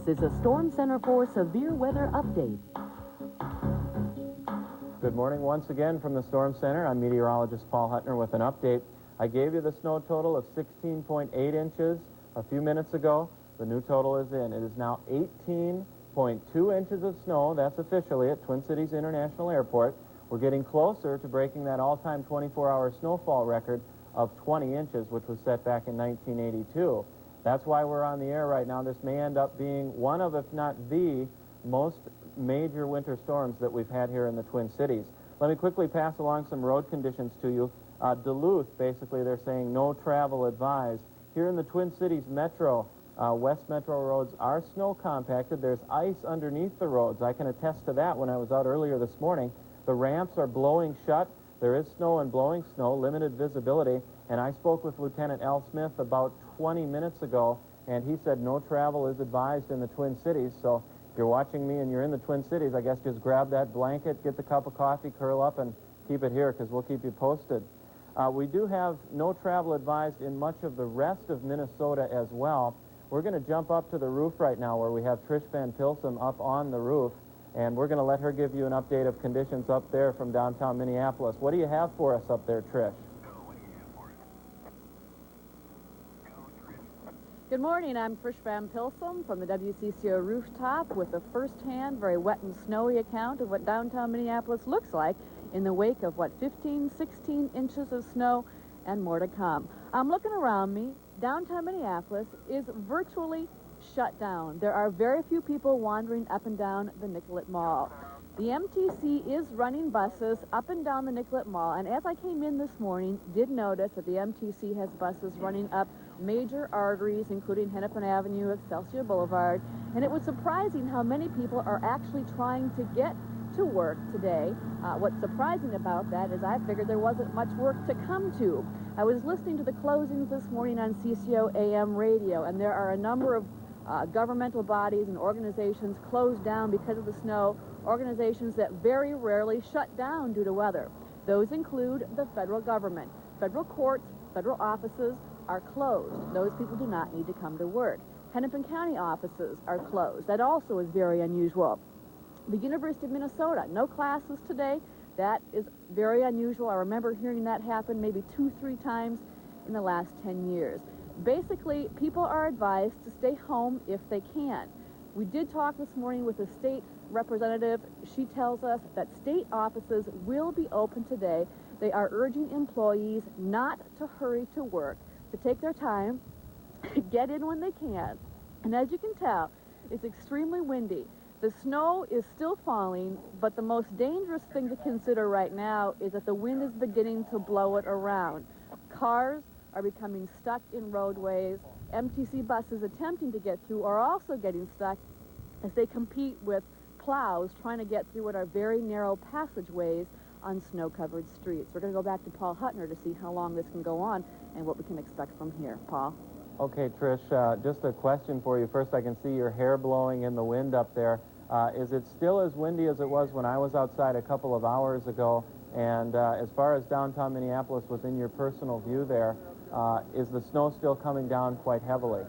is a Storm Center for Severe Weather Update. Good morning once again from the Storm Center. I'm meteorologist Paul Huttner with an update. I gave you the snow total of 16.8 inches a few minutes ago. The new total is in. It is now 18.2 inches of snow. That's officially at Twin Cities International Airport. We're getting closer to breaking that all-time 24-hour snowfall record of 20 inches, which was set back in 1982. That's why we're on the air right now. This may end up being one of, if not the most major winter storms that we've had here in the Twin Cities. Let me quickly pass along some road conditions to you. Duluth, basically, they're saying no travel advised. Here in the Twin Cities metro, West Metro roads are snow compacted. There's ice underneath the roads. I can attest to that when I was out earlier this morning. The ramps are blowing shut. There is snow and blowing snow, limited visibility. And I spoke with Lieutenant Al Smith about 20 minutes ago, and he said no travel is advised in the Twin Cities. So if you're watching me and you're in the Twin Cities, I guess just grab that blanket, get the cup of coffee, curl up, and keep it here because we'll keep you posted. We do have no travel advised in much of the rest of Minnesota as well. We're going to jump up to the roof right now where we have Trish Van Pilsum up on the roof, and we're going to let her give you an update of conditions up there from downtown Minneapolis. What do you have for us up there, Trish? Good morning, I'm Trish Van Pilsum from the WCCO rooftop with a first-hand, very wet and snowy account of what downtown Minneapolis looks like in the wake of, 15, 16 inches of snow and more to come. I'm looking around me. Downtown Minneapolis is virtually shut down. There are very few people wandering up and down the Nicollet Mall. The MTC is running buses up and down the Nicollet Mall, and as I came in this morning, did notice that the MTC has buses running up major arteries, including Hennepin Avenue, Excelsior Boulevard, and it was surprising how many people are actually trying to get to work today. What's surprising about that is I figured there wasn't much work to come to. I was listening to the closings this morning on CCO AM radio, and there are a number of governmental bodies and organizations closed down because of the snow, organizations that very rarely shut down due to weather. Those include the federal government. Federal courts, federal offices are closed. Those people do not need to come to work. Hennepin County offices are closed. That also is very unusual. The University of Minnesota, no classes today. That is very unusual. I remember hearing that happen maybe 2-3 times in the last 10 years. Basically, people are advised to stay home if they can. We did talk this morning with a state representative. She tells us that state offices will be open today. They are urging employees not to hurry to work, to take their time, get in when they can. And as you can tell, it's extremely windy. The snow is still falling, but the most dangerous thing to consider right now is that the wind is beginning to blow it around. Cars are becoming stuck in roadways. MTC buses attempting to get through are also getting stuck as they compete with plows trying to get through what are very narrow passageways on snow-covered streets. We're going to go back to Paul Huttner to see how long this can go on and what we can expect from here. Paul? Okay, Trish, just a question for you. First, I can see your hair blowing in the wind up there. Is it still as windy as it was when I was outside a couple of hours ago? And as far as downtown Minneapolis, within your personal view there, is the snow still coming down quite heavily?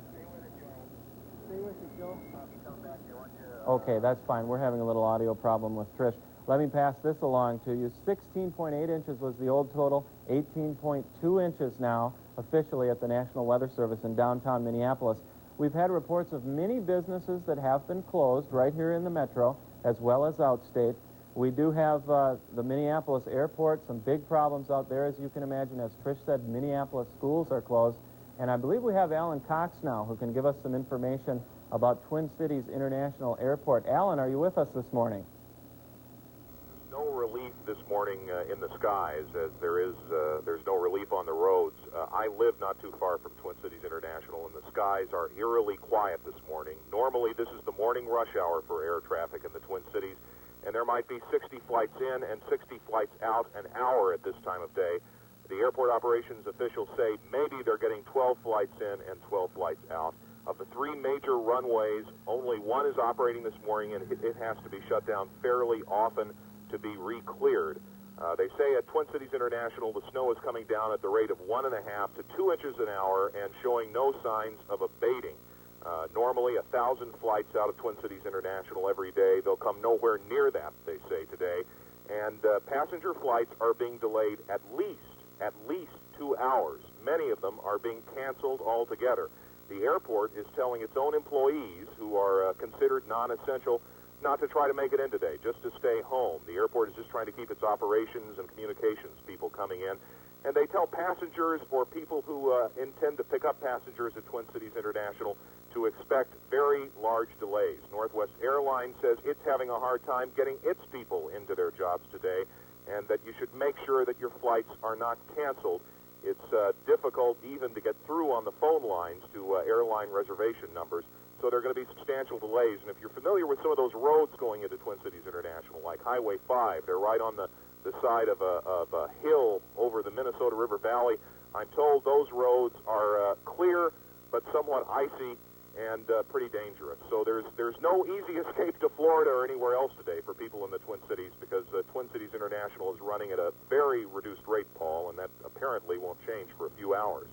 Okay, that's fine. We're having a little audio problem with Trish. Let me pass this along to you. 16.8 inches was the old total, 18.2 inches now, officially at the National Weather Service in downtown Minneapolis. We've had reports of many businesses that have been closed right here in the metro, as well as outstate. We do have the Minneapolis airport, some big problems out there, as you can imagine. As Trish said, Minneapolis schools are closed. And I believe we have Alan Cox now, who can give us some information about Twin Cities International Airport. Alan, are you with us this morning? No relief this morning in the skies, as there's no relief on the roads. I live not too far from Twin Cities International, and the skies are eerily quiet this morning. Normally, this is the morning rush hour for air traffic in the Twin Cities, and there might be 60 flights in and 60 flights out an hour at this time of day. The airport operations officials say maybe they're getting 12 flights in and 12 flights out. Of the 3 major runways, only one is operating this morning, and it has to be shut down fairly often to be re-cleared. They say at Twin Cities International the snow is coming down at the rate of 1.5 to 2 inches an hour and showing no signs of abating. Normally 1,000 flights out of Twin Cities International every day. They'll come nowhere near that, they say today. And passenger flights are being delayed at least 2 hours. Many of them are being canceled altogether. The airport is telling its own employees, who are considered non-essential, not to try to make it in today, just to stay home. The airport is just trying to keep its operations and communications people coming in. And they tell passengers or people who intend to pick up passengers at Twin Cities International to expect very large delays. Northwest Airlines says it's having a hard time getting its people into their jobs today, and that you should make sure that your flights are not canceled. It's difficult even to get through on the phone lines to airline reservation numbers, so there are going to be substantial delays. And if you're familiar with some of those roads going into Twin Cities International, like Highway 5, they're right on the side of a hill over the Minnesota River Valley. I'm told those roads are clear but somewhat icy and pretty dangerous. So there's no easy escape to Florida or anywhere else today for people in the Twin Cities, because Twin Cities International is running at a very reduced rate, Paul, and that apparently won't change for a few hours.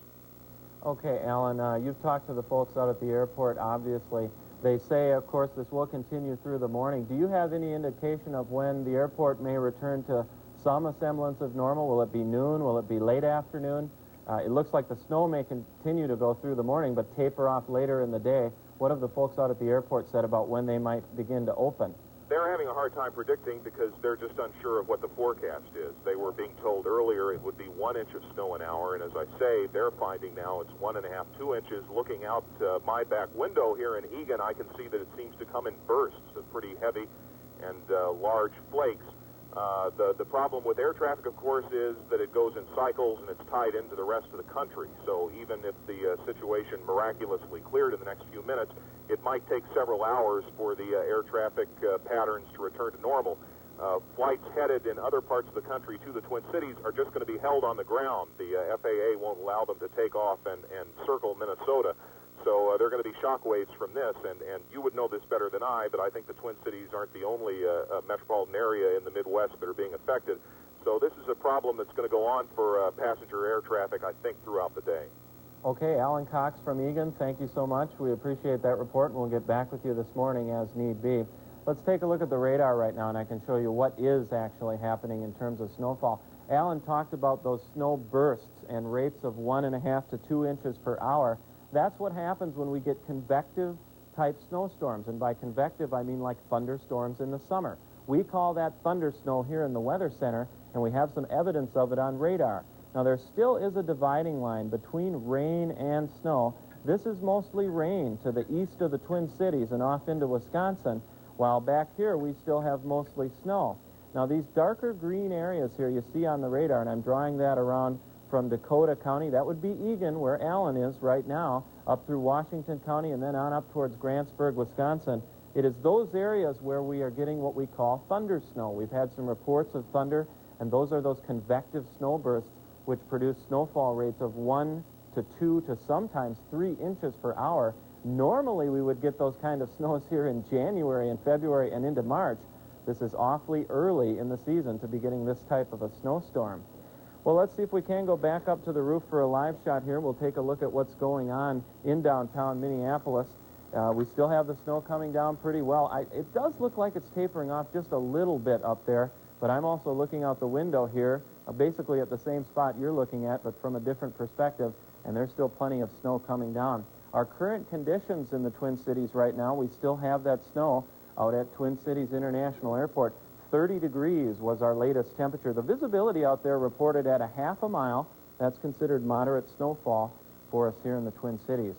Okay, Alan, you've talked to the folks out at the airport, obviously. They say, of course, this will continue through the morning. Do you have any indication of when the airport may return to some semblance of normal? Will it be noon? Will it be late afternoon? It looks like the snow may continue to go through the morning, but taper off later in the day. What have the folks out at the airport said about when they might begin to open? They're having a hard time predicting because they're just unsure of what the forecast is. They were being told earlier it would be 1 inch of snow an hour, and as I say, they're finding now it's 1.5, 2 inches. Looking out my back window here in Egan, I can see that it seems to come in bursts of pretty heavy and large flakes. The problem with air traffic, of course, is that it goes in cycles and it's tied into the rest of the country. So even if the situation miraculously cleared in the next few minutes, it might take several hours for the air traffic patterns to return to normal. Flights headed in other parts of the country to the Twin Cities are just going to be held on the ground. The FAA won't allow them to take off and circle Minnesota. So there are going to be shock waves from this, and you would know this better than I, but I think the Twin Cities aren't the only metropolitan area in the Midwest that are being affected. So this is a problem that's going to go on for passenger air traffic, I think, throughout the day. Okay, Alan Cox from Egan, thank you so much. We appreciate that report, and we'll get back with you this morning as need be. Let's take a look at the radar right now, and I can show you what is actually happening in terms of snowfall. Alan talked about those snow bursts and rates of 1.5 to 2 inches per hour. That's what happens when we get convective-type snowstorms, and by convective, I mean like thunderstorms in the summer. We call that thunder snow here in the Weather Center, and we have some evidence of it on radar. Now, there still is a dividing line between rain and snow. This is mostly rain to the east of the Twin Cities and off into Wisconsin, while back here we still have mostly snow. Now, these darker green areas here you see on the radar, and I'm drawing that around from Dakota County. That would be Egan, where Alan is right now, up through Washington County and then on up towards Grantsburg, Wisconsin. It is those areas where we are getting what we call thunder snow. We've had some reports of thunder, and those are those convective snow bursts which produce snowfall rates of 1 to 2 to sometimes 3 inches per hour. Normally, we would get those kind of snows here in January and February and into March. This is awfully early in the season to be getting this type of a snowstorm. Well, let's see if we can go back up to the roof for a live shot here. We'll take a look at what's going on in downtown Minneapolis. We still have the snow coming down pretty well. It does look like it's tapering off just a little bit up there, but I'm also looking out the window here, basically at the same spot you're looking at, but from a different perspective, and there's still plenty of snow coming down. Our current conditions in the Twin Cities right now, we still have that snow out at Twin Cities International Airport. 30 degrees was our latest temperature. The visibility out there reported at a half a mile. That's considered moderate snowfall for us here in the Twin Cities.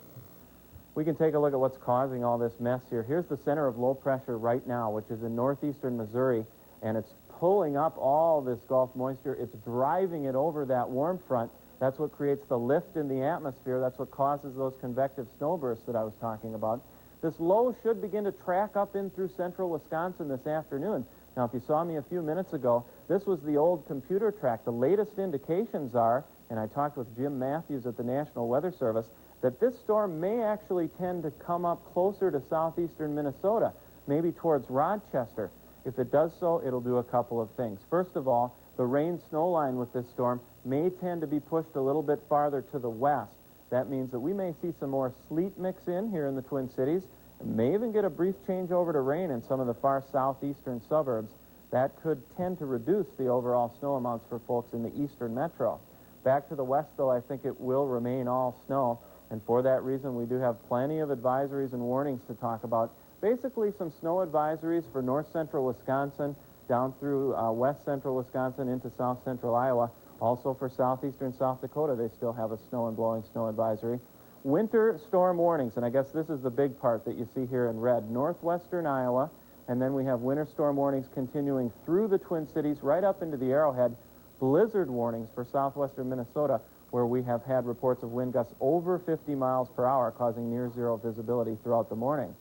We can take a look at what's causing all this mess here. Here's the center of low pressure right now, which is in northeastern Missouri, and it's pulling up all this Gulf moisture. It's driving it over that warm front. That's what creates the lift in the atmosphere. That's what causes those convective snowbursts that I was talking about. This low should begin to track up in through central Wisconsin this afternoon. Now, if you saw me a few minutes ago, this was the old computer track. The latest indications are, and I talked with Jim Matthews at the National Weather Service, that this storm may actually tend to come up closer to southeastern Minnesota, maybe towards Rochester. If it does so, it'll do a couple of things. First of all, the rain-snow line with this storm may tend to be pushed a little bit farther to the west. That means that we may see some more sleet mix in here in the Twin Cities, and may even get a brief change over to rain in some of the far southeastern suburbs. That could tend to reduce the overall snow amounts for folks in the eastern metro. Back to the west, though, I think it will remain all snow, and for that reason, we do have plenty of advisories and warnings to talk about. Basically, some snow advisories for north central Wisconsin, down through west central Wisconsin into south central Iowa. Also for southeastern South Dakota, they still have a snow and blowing snow advisory. Winter storm warnings, and I guess this is the big part that you see here in red. Northwestern Iowa, and then we have winter storm warnings continuing through the Twin Cities right up into the Arrowhead. Blizzard warnings for southwestern Minnesota, where we have had reports of wind gusts over 50 miles per hour, causing near zero visibility throughout the morning.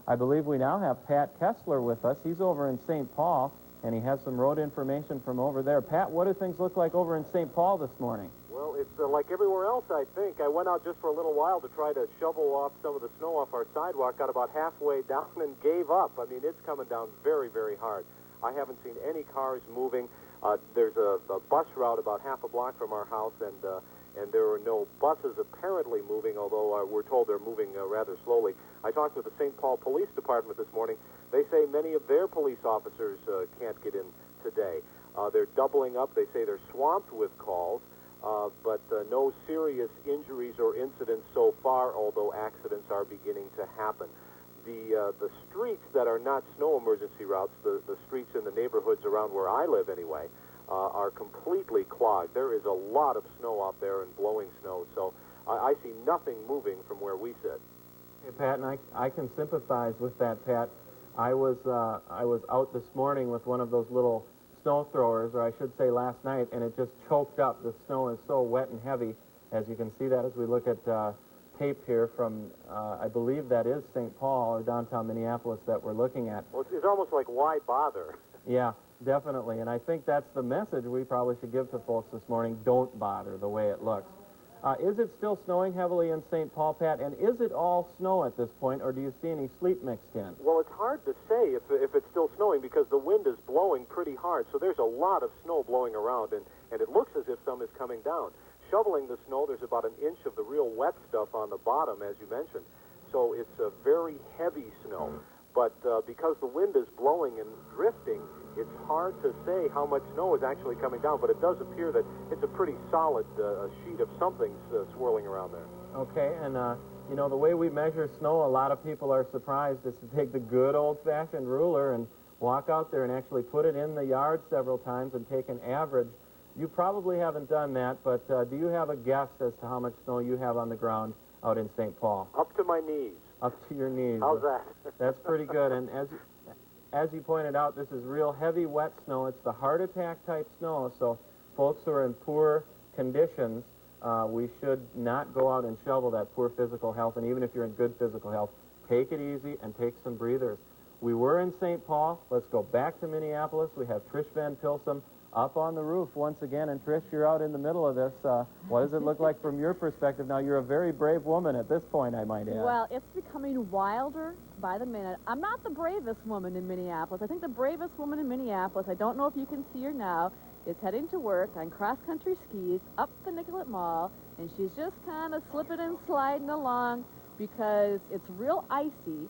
I believe we now have Pat Kessler with us. He's over in St. Paul, and he has some road information from over there. Pat, what do things look like over in St. Paul this morning? Well, it's like everywhere else, I think. I went out just for a little while to try to shovel off some of the snow off our sidewalk, got about halfway down and gave up. I mean, it's coming down very, very hard. I haven't seen any cars moving. There's a bus route about half a block from our house, and there are no buses apparently moving, although we're told they're moving rather slowly. I talked with the St. Paul Police Department this morning. They say many of their police officers can't get in today. They're doubling up. They say they're swamped with calls, but no serious injuries or incidents so far, although accidents are beginning to happen. The streets that are not snow emergency routes, the streets in the neighborhoods around where I live anyway, are completely clogged. There is a lot of snow out there and blowing snow, so I see nothing moving from where we sit. Hey, Pat, and I can sympathize with that, Pat. I was out this morning with one of those little snow throwers, or I should say last night, and it just choked up. The snow is so wet and heavy, as you can see that as we look at tape here from, I believe that is St. Paul or downtown Minneapolis that we're looking at. Well, it's almost like, why bother? Yeah, definitely, and I think that's the message we probably should give to folks this morning. Don't bother the way it looks. Is it still snowing heavily in St. Paul, Pat, and is it all snow at this point, or do you see any sleet mixed in? Well, it's hard to say if it's still snowing because the wind is blowing pretty hard, so there's a lot of snow blowing around, and it looks as if some is coming down. Shoveling the snow, there's about an inch of the real wet stuff on the bottom, as you mentioned, so it's a very heavy snow. But because the wind is blowing and drifting, it's hard to say how much snow is actually coming down, but it does appear that it's a pretty solid sheet of something's swirling around there. Okay, and you know, the way we measure snow, a lot of people are surprised is to take the good old-fashioned ruler and walk out there and actually put it in the yard several times and take an average. You probably haven't done that, but do you have a guess as to how much snow you have on the ground out in St. Paul? Up to my knees. Up to your knees. How's that? That's pretty good, and as you pointed out, this is real heavy, wet snow. It's the heart attack type snow, so folks who are in poor conditions, we should not go out and shovel that poor physical health, and even if you're in good physical health, take it easy and take some breathers. We were in St. Paul. Let's go back to Minneapolis. We have Trish Van Pilsum up on the roof once again, and Trish, you're out in the middle of this. What does it look like from your perspective? Now, you're a very brave woman at this point, I might add. Well, it's becoming wilder by the minute. I'm not the bravest woman in Minneapolis. I think the bravest woman in Minneapolis, I don't know if you can see her now, is heading to work on cross-country skis up the Nicollet Mall, and she's just kind of slipping and sliding along because it's real icy.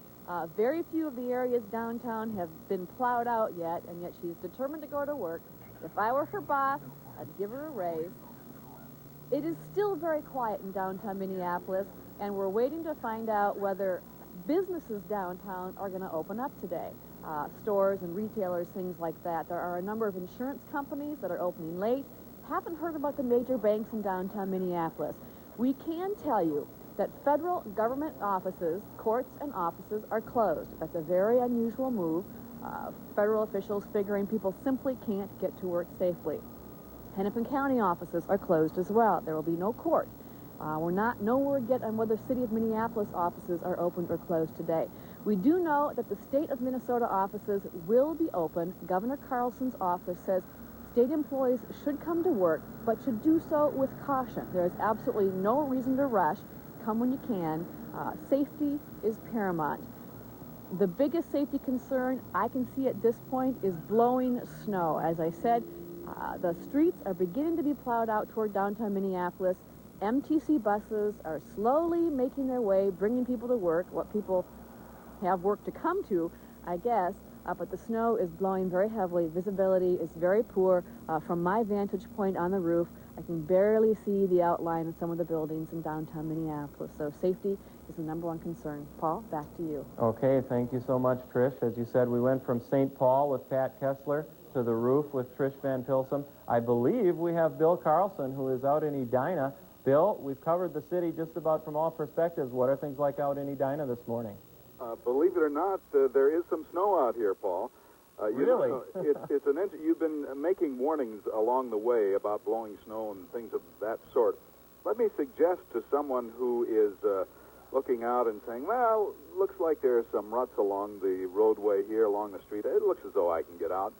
Very few of the areas downtown have been plowed out yet, and yet she's determined to go to work. If I were her boss, I'd give her a raise. It is still very quiet in downtown Minneapolis, and we're waiting to find out whether businesses downtown are going to open up today. Stores and retailers, things like that. There are a number of insurance companies that are opening late. Haven't heard about the major banks in downtown Minneapolis. We can tell you that federal government offices, courts and offices are closed. That's a very unusual move. Federal officials figuring people simply can't get to work safely. Hennepin County offices are closed as well. There will be no court. We're not no word yet on whether City of Minneapolis offices are open or closed today. We do know that the State of Minnesota offices will be open. Governor Carlson's office says state employees should come to work, but should do so with caution. There is absolutely no reason to rush. Come when you can. Safety is paramount. The biggest safety concern I can see at this point is blowing snow. As I said, the streets are beginning to be plowed out toward downtown Minneapolis, MTC buses are slowly making their way, bringing people to work, what people have work to come to, I guess. But the snow is blowing very heavily. Visibility is very poor. From my vantage point on the roof, I can barely see the outline of some of the buildings in downtown Minneapolis. So safety is the #1 concern. Paul, back to you. Okay, thank you so much, Trish. As you said, we went from St. Paul with Pat Kessler to the roof with Trish Van Pilsum. I believe we have Bill Carlson, who is out in Edina. Bill, we've covered the city just about from all perspectives. What are things like out in Edina this morning? Believe it or not, there is some snow out here, Paul. Really? You've been making warnings along the way about blowing snow and things of that sort. Let me suggest to someone who is looking out and saying, well, looks like there's some ruts along the roadway here, along the street. It looks as though I can get out.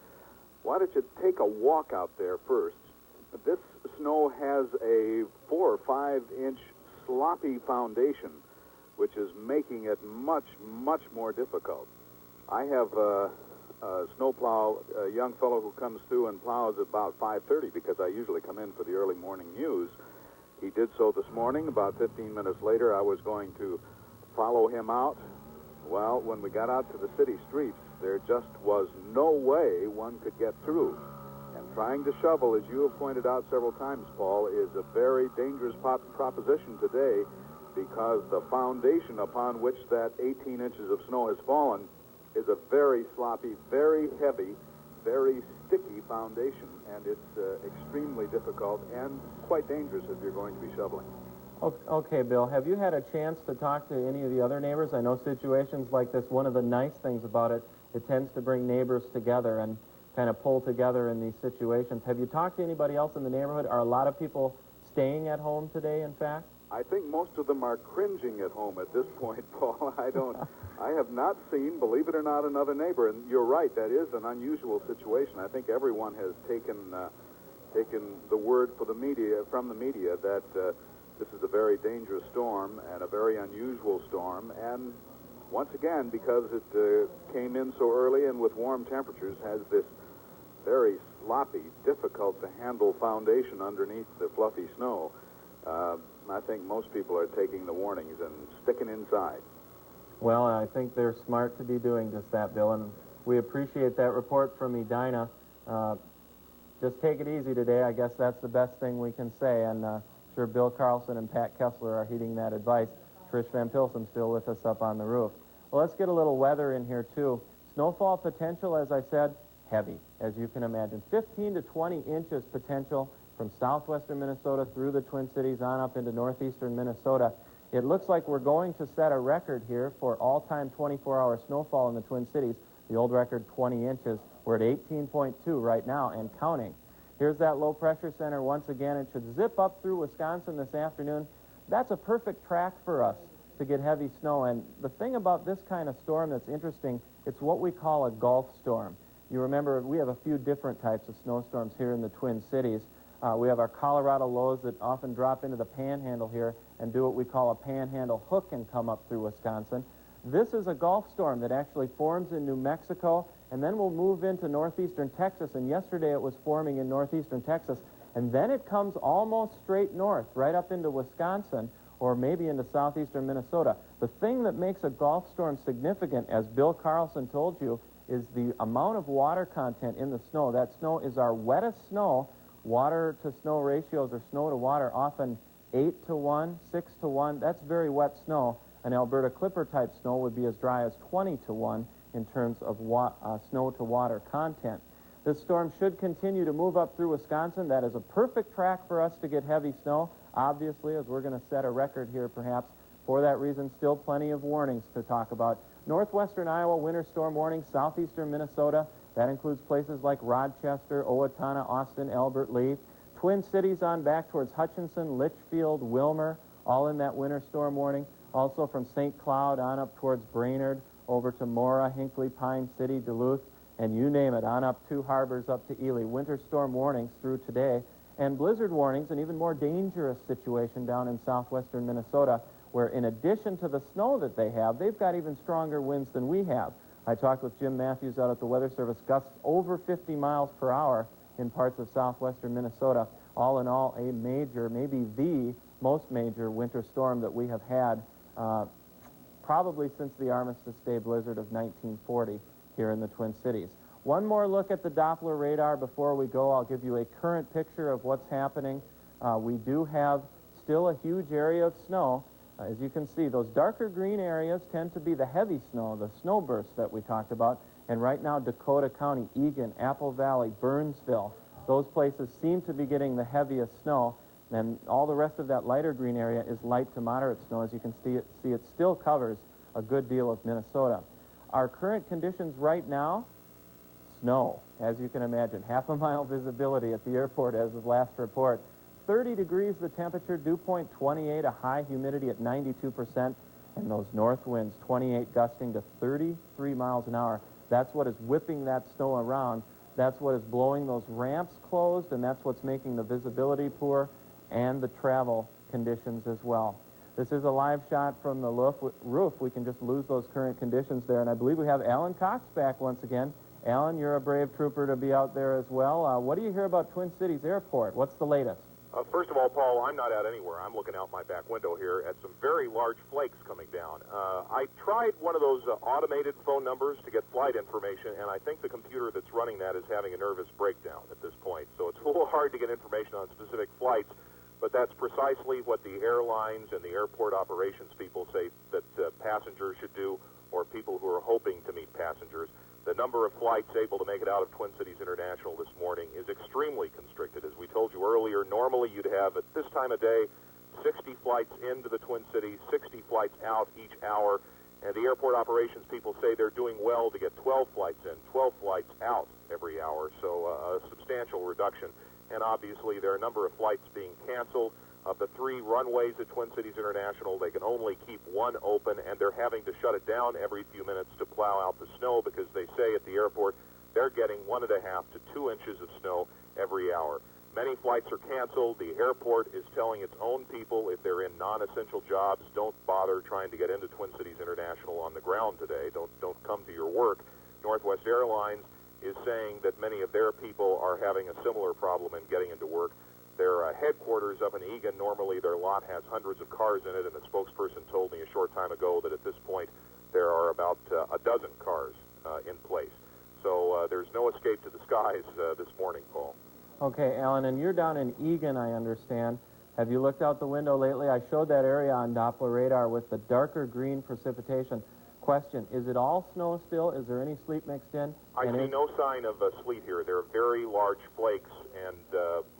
Why don't you take a walk out there first? This snow has a 4 or 5 inch sloppy foundation, which is making it much, much more difficult. I have a snowplow, a young fellow who comes through and plows about 5:30 because I usually come in for the early morning news. He did so this morning. About 15 minutes later, I was going to follow him out. Well, when we got out to the city streets, there just was no way one could get through. And trying to shovel, as you have pointed out several times, Paul, is a very dangerous proposition today, because the foundation upon which that 18 inches of snow has fallen is a very sloppy, very heavy, very sticky foundation, and it's extremely difficult and quite dangerous if you're going to be shoveling. Okay, Bill, have you had a chance to talk to any of the other neighbors? I know situations like this, one of the nice things about it, it tends to bring neighbors together and kind of pull together in these situations. Have you talked to anybody else in the neighborhood? Are a lot of people staying at home today, in fact? I think most of them are cringing at home at this point, Paul. I have not seen, believe it or not, another neighbor. And you're right, that is an unusual situation. I think everyone has taken the word from the media that this is a very dangerous storm and a very unusual storm. And once again, because it came in so early and with warm temperatures, has this very sloppy, difficult to handle foundation underneath the fluffy snow. I think most people are taking the warnings and sticking inside. Well, I think they're smart to be doing just that, Bill, and we appreciate that report from Edina. Just take it easy today. I guess that's the best thing we can say, and sure Bill Carlson and Pat Kessler are heeding that advice. Trish Van Pilsum still with us up on the roof. Well, let's get a little weather in here, too. Snowfall potential, as I said, heavy, as you can imagine. 15 to 20 inches potential from southwestern Minnesota through the Twin Cities on up into northeastern Minnesota. It looks like we're going to set a record here for all-time 24-hour snowfall in the Twin Cities. The old record, 20 inches. We're at 18.2 right now and counting. Here's that low-pressure center once again. It should zip up through Wisconsin this afternoon. That's a perfect track for us to get heavy snow. And the thing about this kind of storm that's interesting, it's what we call a Gulf storm. You remember, we have a few different types of snowstorms here in the Twin Cities. We have our Colorado lows that often drop into the panhandle here and do what we call a panhandle hook and come up through Wisconsin. This is a Gulf storm that actually forms in New Mexico and then will move into northeastern Texas. And yesterday it was forming in northeastern Texas. And then it comes almost straight north, right up into Wisconsin or maybe into southeastern Minnesota. The thing that makes a Gulf storm significant, as Bill Carlson told you, is the amount of water content in the snow. That snow is our wettest snow. Water to snow ratios, or snow to water, often 8 to 1, 6 to 1. That's very wet snow. An Alberta Clipper type snow would be as dry as 20 to 1 in terms of snow to water content. This storm should continue to move up through Wisconsin. That is a perfect track for us to get heavy snow, obviously, as we're going to set a record here perhaps. For that reason, still plenty of warnings to talk about. Northwestern Iowa, winter storm warning, southeastern Minnesota. That includes places like Rochester, Owatonna, Austin, Albert Lee. Twin Cities on back towards Hutchinson, Litchfield, Wilmer, all in that winter storm warning. Also from St. Cloud on up towards Brainerd, over to Mora, Hinckley, Pine City, Duluth, and you name it, on up to Harbors, up to Ely. Winter storm warnings through today. And blizzard warnings, an even more dangerous situation down in southwestern Minnesota, where in addition to the snow that they have, they've got even stronger winds than we have. I talked with Jim Matthews out at the Weather Service. Gusts over 50 miles per hour in parts of southwestern Minnesota. All in all, a major, maybe the most major winter storm that we have had probably since the Armistice Day blizzard of 1940 here in the Twin Cities. One more look at the Doppler radar before we go. I'll give you a current picture of what's happening. We do have still a huge area of snow. As you can see, those darker green areas tend to be the heavy snow, the snowbursts that we talked about. And right now, Dakota County, Egan, Apple Valley, Burnsville, those places seem to be getting the heaviest snow. And all the rest of that lighter green area is light to moderate snow. As you can see, it still covers a good deal of Minnesota. Our current conditions right now, snow, as you can imagine. Half a mile visibility at the airport as of last report. 30 degrees the temperature, dew point 28, a high humidity at 92%, and those north winds 28 gusting to 33 miles an hour. That's what is whipping that snow around. That's what is blowing those ramps closed, and that's what's making the visibility poor and the travel conditions as well. This is a live shot from the roof. We can just lose those current conditions there, and I believe we have Alan Cox back once again. Alan, you're a brave trooper to be out there as well. What do you hear about Twin Cities Airport? What's the latest? First of all, Paul, I'm not out anywhere. I'm looking out my back window here at some very large flakes coming down. I tried one of those automated phone numbers to get flight information, and I think the computer that's running that is having a nervous breakdown at this point. So it's a little hard to get information on specific flights, but that's precisely what the airlines and the airport operations people say that passengers should do, or people who are hoping to meet passengers. The number of flights able to make it out of Twin Cities International this morning is extremely constricted. As we told you earlier, normally you'd have, at this time of day, 60 flights into the Twin Cities, 60 flights out each hour, and the airport operations people say they're doing well to get 12 flights in, 12 flights out every hour, so a substantial reduction. And obviously there are a number of flights being canceled. Of the 3 runways at Twin Cities International, they can only keep one open, and they're having to shut it down every few minutes to plow out the snow because they say at the airport they're getting 1.5 to 2 inches of snow every hour. Many flights are canceled. The airport is telling its own people if they're in non-essential jobs, don't bother trying to get into Twin Cities International on the ground today. Don't come to your work. Northwest Airlines is saying that many of their people are having a similar problem in getting into work. Their headquarters up in Egan, normally their lot has hundreds of cars in it, and the spokesperson told me a short time ago that at this point there are about a dozen cars in place. So there's no escape to the skies this morning, Paul. Okay, Alan, and you're down in Egan, I understand. Have you looked out the window lately? I showed that area on Doppler radar with the darker green precipitation. Question, is it all snow still? Is there any sleet mixed in? I see no sign of sleet here. There are very large flakes, and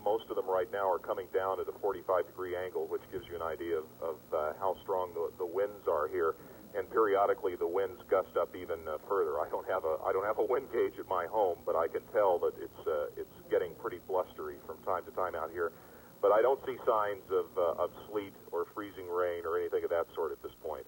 most of them right now are coming down at a 45-degree angle, which gives you an idea of how strong the winds are here. And periodically the winds gust up even further. I don't have a wind gauge at my home, but I can tell that it's getting pretty blustery from time to time out here. But I don't see signs of sleet or freezing rain or anything of that sort at this point.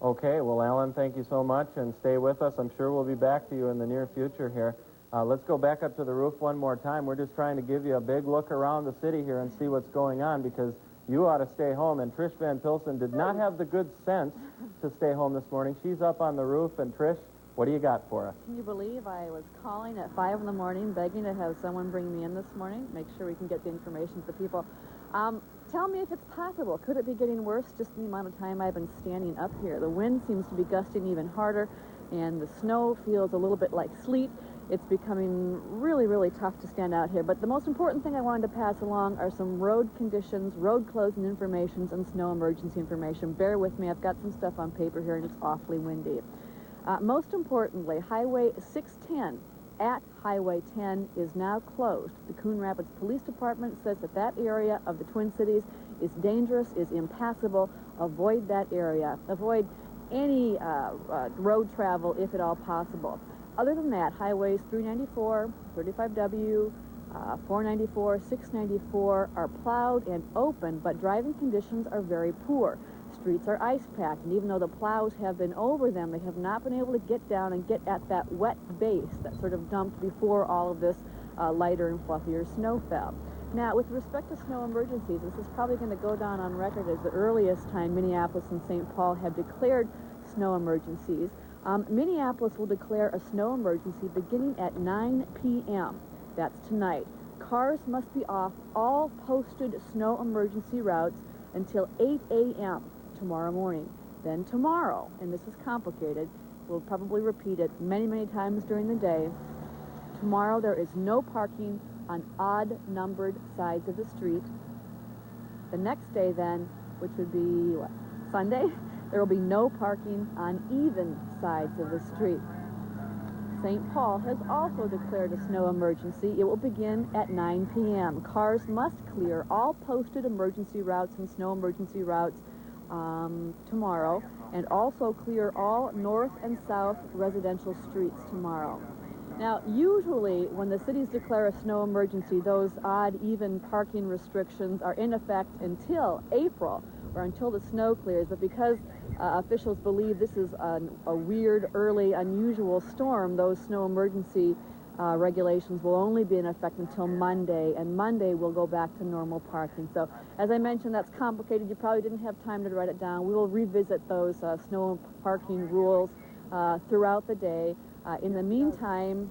Okay, well, Alan, thank you so much, and stay with us. I'm sure we'll be back to you in the near future here. Let's go back up to the roof one more time. We're just trying to give you a big look around the city here and see what's going on, because you ought to stay home, and Trish Van Pilsen did not have the good sense to stay home this morning. She's up on the roof, and Trish, what do you got for us? Can you believe I was calling at 5 in the morning, begging to have someone bring me in this morning, make sure we can get the information to people. Tell me if it's possible. Could it be getting worse just in the amount of time I've been standing up here? The wind seems to be gusting even harder, and the snow feels a little bit like sleet. It's becoming really, really tough to stand out here. But the most important thing I wanted to pass along are some road conditions, road closing information, and snow emergency information. Bear with me. I've got some stuff on paper here, and it's awfully windy. Most importantly, Highway 610 at Highway 10 is now closed. The Coon Rapids Police Department says that that area of the Twin Cities is dangerous, is impassable. Avoid that area. Avoid any road travel if at all possible. Other than that, highways 394, 35W, 494, 694 are plowed and open, but driving conditions are very poor. Streets are ice-packed, and even though the plows have been over them, they have not been able to get down and get at that wet base that sort of dumped before all of this lighter and fluffier snow fell. Now, with respect to snow emergencies, this is probably going to go down on record as the earliest time Minneapolis and St. Paul have declared snow emergencies. Minneapolis will declare a snow emergency beginning at 9 p.m. That's tonight. cars must be off all posted snow emergency routes until 8 a.m. tomorrow morning. Then tomorrow, and this is complicated, we'll probably repeat it many, many times during the day, tomorrow there is no parking on odd-numbered sides of the street. The next day then, which would be, what, Sunday, there will be no parking on even sides of the street. St. Paul has also declared a snow emergency. It will begin at 9 p.m. Cars must clear all posted emergency routes and snow emergency routes tomorrow, and also clear all north and south residential streets tomorrow. Now, usually when the cities declare a snow emergency, those odd, even parking restrictions are in effect until April, or until the snow clears. But because officials believe this is a weird, early, unusual storm, those snow emergency regulations will only be in effect until Monday, and Monday will go back to normal parking. So, as I mentioned, that's complicated. You probably didn't have time to write it down. We will revisit those snow parking rules throughout the day. In the meantime,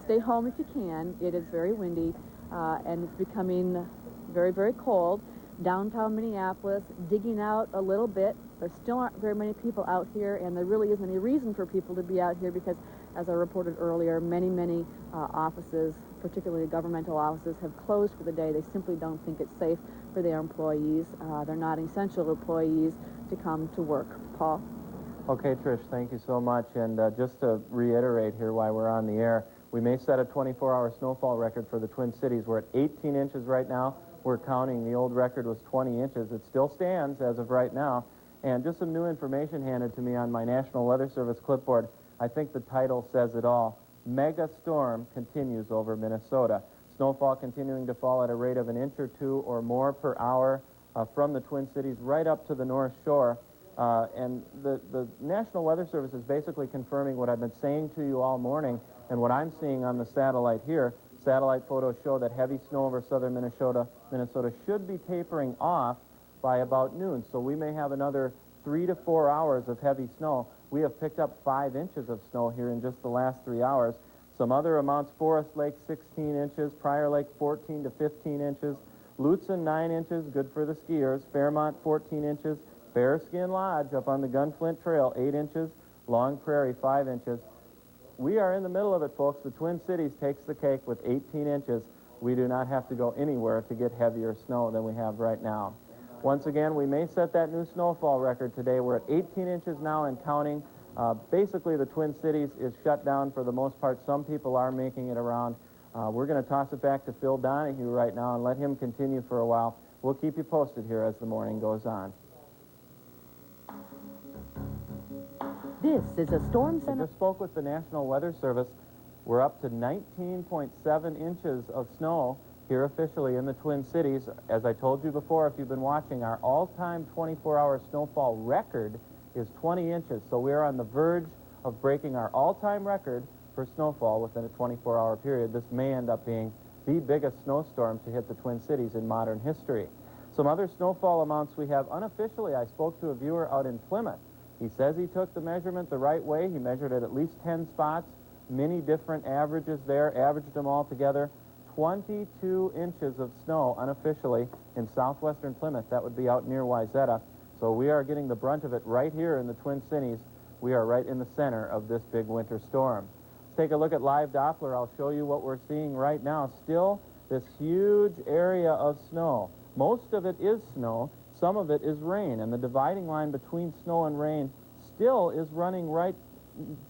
stay home if you can. It is very windy, and it's becoming very, very cold. Downtown Minneapolis, digging out a little bit. There still aren't very many people out here, and there really isn't any reason for people to be out here because, as I reported earlier, many offices, particularly governmental offices, have closed for the day. They simply don't think it's safe for their employees. They're not essential employees to come to work. Paul? Okay, Trish, thank you so much. And just to reiterate here while we're on the air, we may set a 24-hour snowfall record for the Twin Cities. We're at 18 inches right now. We're counting. The old record was 20 inches. It still stands as of right now. And just some new information handed to me on my National Weather Service clipboard. I think the title says it all. Mega storm continues over Minnesota. Snowfall continuing to fall at a rate of an inch or two or more per hour from the Twin Cities right up to the North Shore. And the National Weather Service is basically confirming what I've been saying to you all morning and what I'm seeing on the satellite here. Satellite photos show that heavy snow over southern Minnesota should be tapering off by about noon. So we may have another 3 to 4 hours of heavy snow. We have picked up 5 inches of snow here in just the last 3 hours. Some other amounts: Forest Lake 16 inches, Prior Lake 14 to 15 inches, Lutzen 9 inches, good for the skiers, Fairmont 14 inches, Bearskin Lodge up on the Gunflint Trail 8 inches, Long Prairie 5 inches. We are in the middle of it, folks. The Twin Cities takes the cake with 18 inches. We do not have to go anywhere to get heavier snow than we have right now. Once again, we may set that new snowfall record today. We're at 18 inches now and counting. Basically, the Twin Cities is shut down for the most part. Some people are making it around. We're going to toss it back to Phil Donahue right now and let him continue for a while. We'll keep you posted here as the morning goes on. This is a Storm I Center. just spoke with the National Weather Service. We're up to 19.7 inches of snow here officially in the Twin Cities. As I told you before, if you've been watching, our all-time 24-hour snowfall record is 20 inches. So we're on the verge of breaking our all-time record for snowfall within a 24-hour period. This may end up being the biggest snowstorm to hit the Twin Cities in modern history. Some other snowfall amounts we have unofficially. I spoke to a viewer out in Plymouth. He says he took the measurement the right way. He measured it at least 10 spots, many different averages there, averaged them all together. 22 inches of snow unofficially in southwestern Plymouth. That would be out near Wayzata. So we are getting the brunt of it right here in the Twin Cities. We are right in the center of this big winter storm. Let's take a look at live Doppler. I'll show you what we're seeing right now. Still this huge area of snow. Most of it is snow. Some of it is rain, and the dividing line between snow and rain still is running right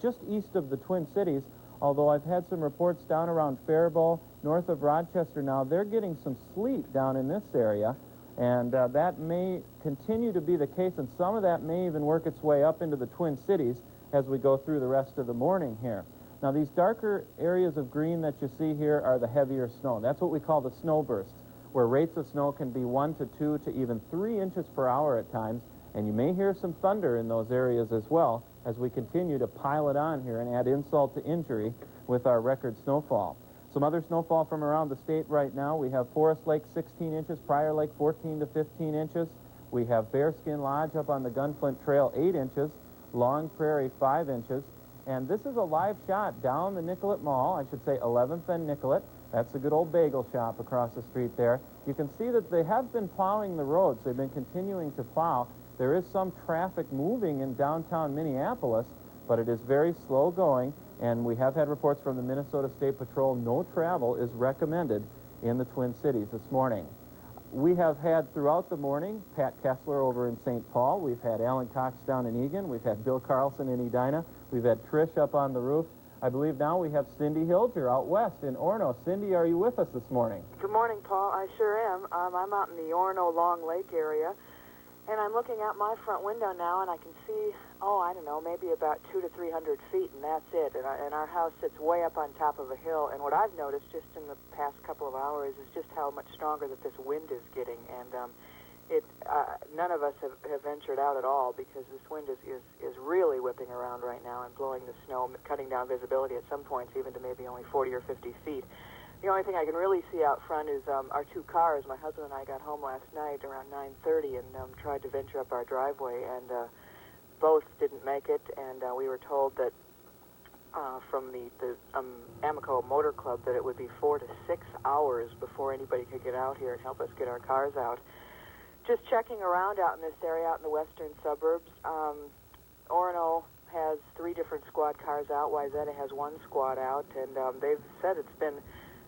just east of the Twin Cities, although I've had some reports down around Faribault, north of Rochester now. They're getting some sleet down in this area, and that may continue to be the case, and some of that may even work its way up into the Twin Cities as we go through the rest of the morning here. Now, these darker areas of green that you see here are the heavier snow. That's what we call the snow bursts, where rates of snow can be 1 to 2 to even 3 inches per hour at times, and you may hear some thunder in those areas as well as we continue to pile it on here and add insult to injury with our record snowfall. Some other snowfall from around the state right now. We have Forest Lake 16 inches, Prior Lake 14 to 15 inches. We have Bearskin Lodge up on the Gunflint Trail 8 inches, Long Prairie 5 inches, and this is a live shot down the Nicollet Mall, I should say 11th and Nicollet. That's a good old bagel shop across the street there. You can see that they have been plowing the roads. They've been continuing to plow. There is some traffic moving in downtown Minneapolis, but it is very slow going, and we have had reports from the Minnesota State Patrol. No travel is recommended in the Twin Cities this morning. We have had throughout the morning Pat Kessler over in St. Paul. We've had Alan Cox down in Egan. We've had Bill Carlson in Edina. We've had Trish up on the roof. I believe now we have Cindy Hilger out west in Orono. Cindy, are you with us this morning? Good morning, Paul. I sure am. I'm out in the Orono Long Lake area, and I'm looking out my front window now, and I can see, I don't know, maybe about 200 to 300 feet, and that's it. And our house sits way up on top of a hill, and what I've noticed just in the past couple of hours is just how much stronger that this wind is getting, and none of us have ventured out at all because this wind is really whipping around right now and blowing the snow, cutting down visibility at some points even to maybe only 40 or 50 feet. The only thing I can really see out front is our two cars. My husband and I got home last night around 9:30 and tried to venture up our driveway, and both didn't make it, and we were told that from the Amico Motor Club that it would be 4 to 6 hours before anybody could get out here and help us get our cars out. Just checking around out in this area, out in the western suburbs, Orono has 3 different squad cars out. Wayzata has 1 squad out, and they've said it's been,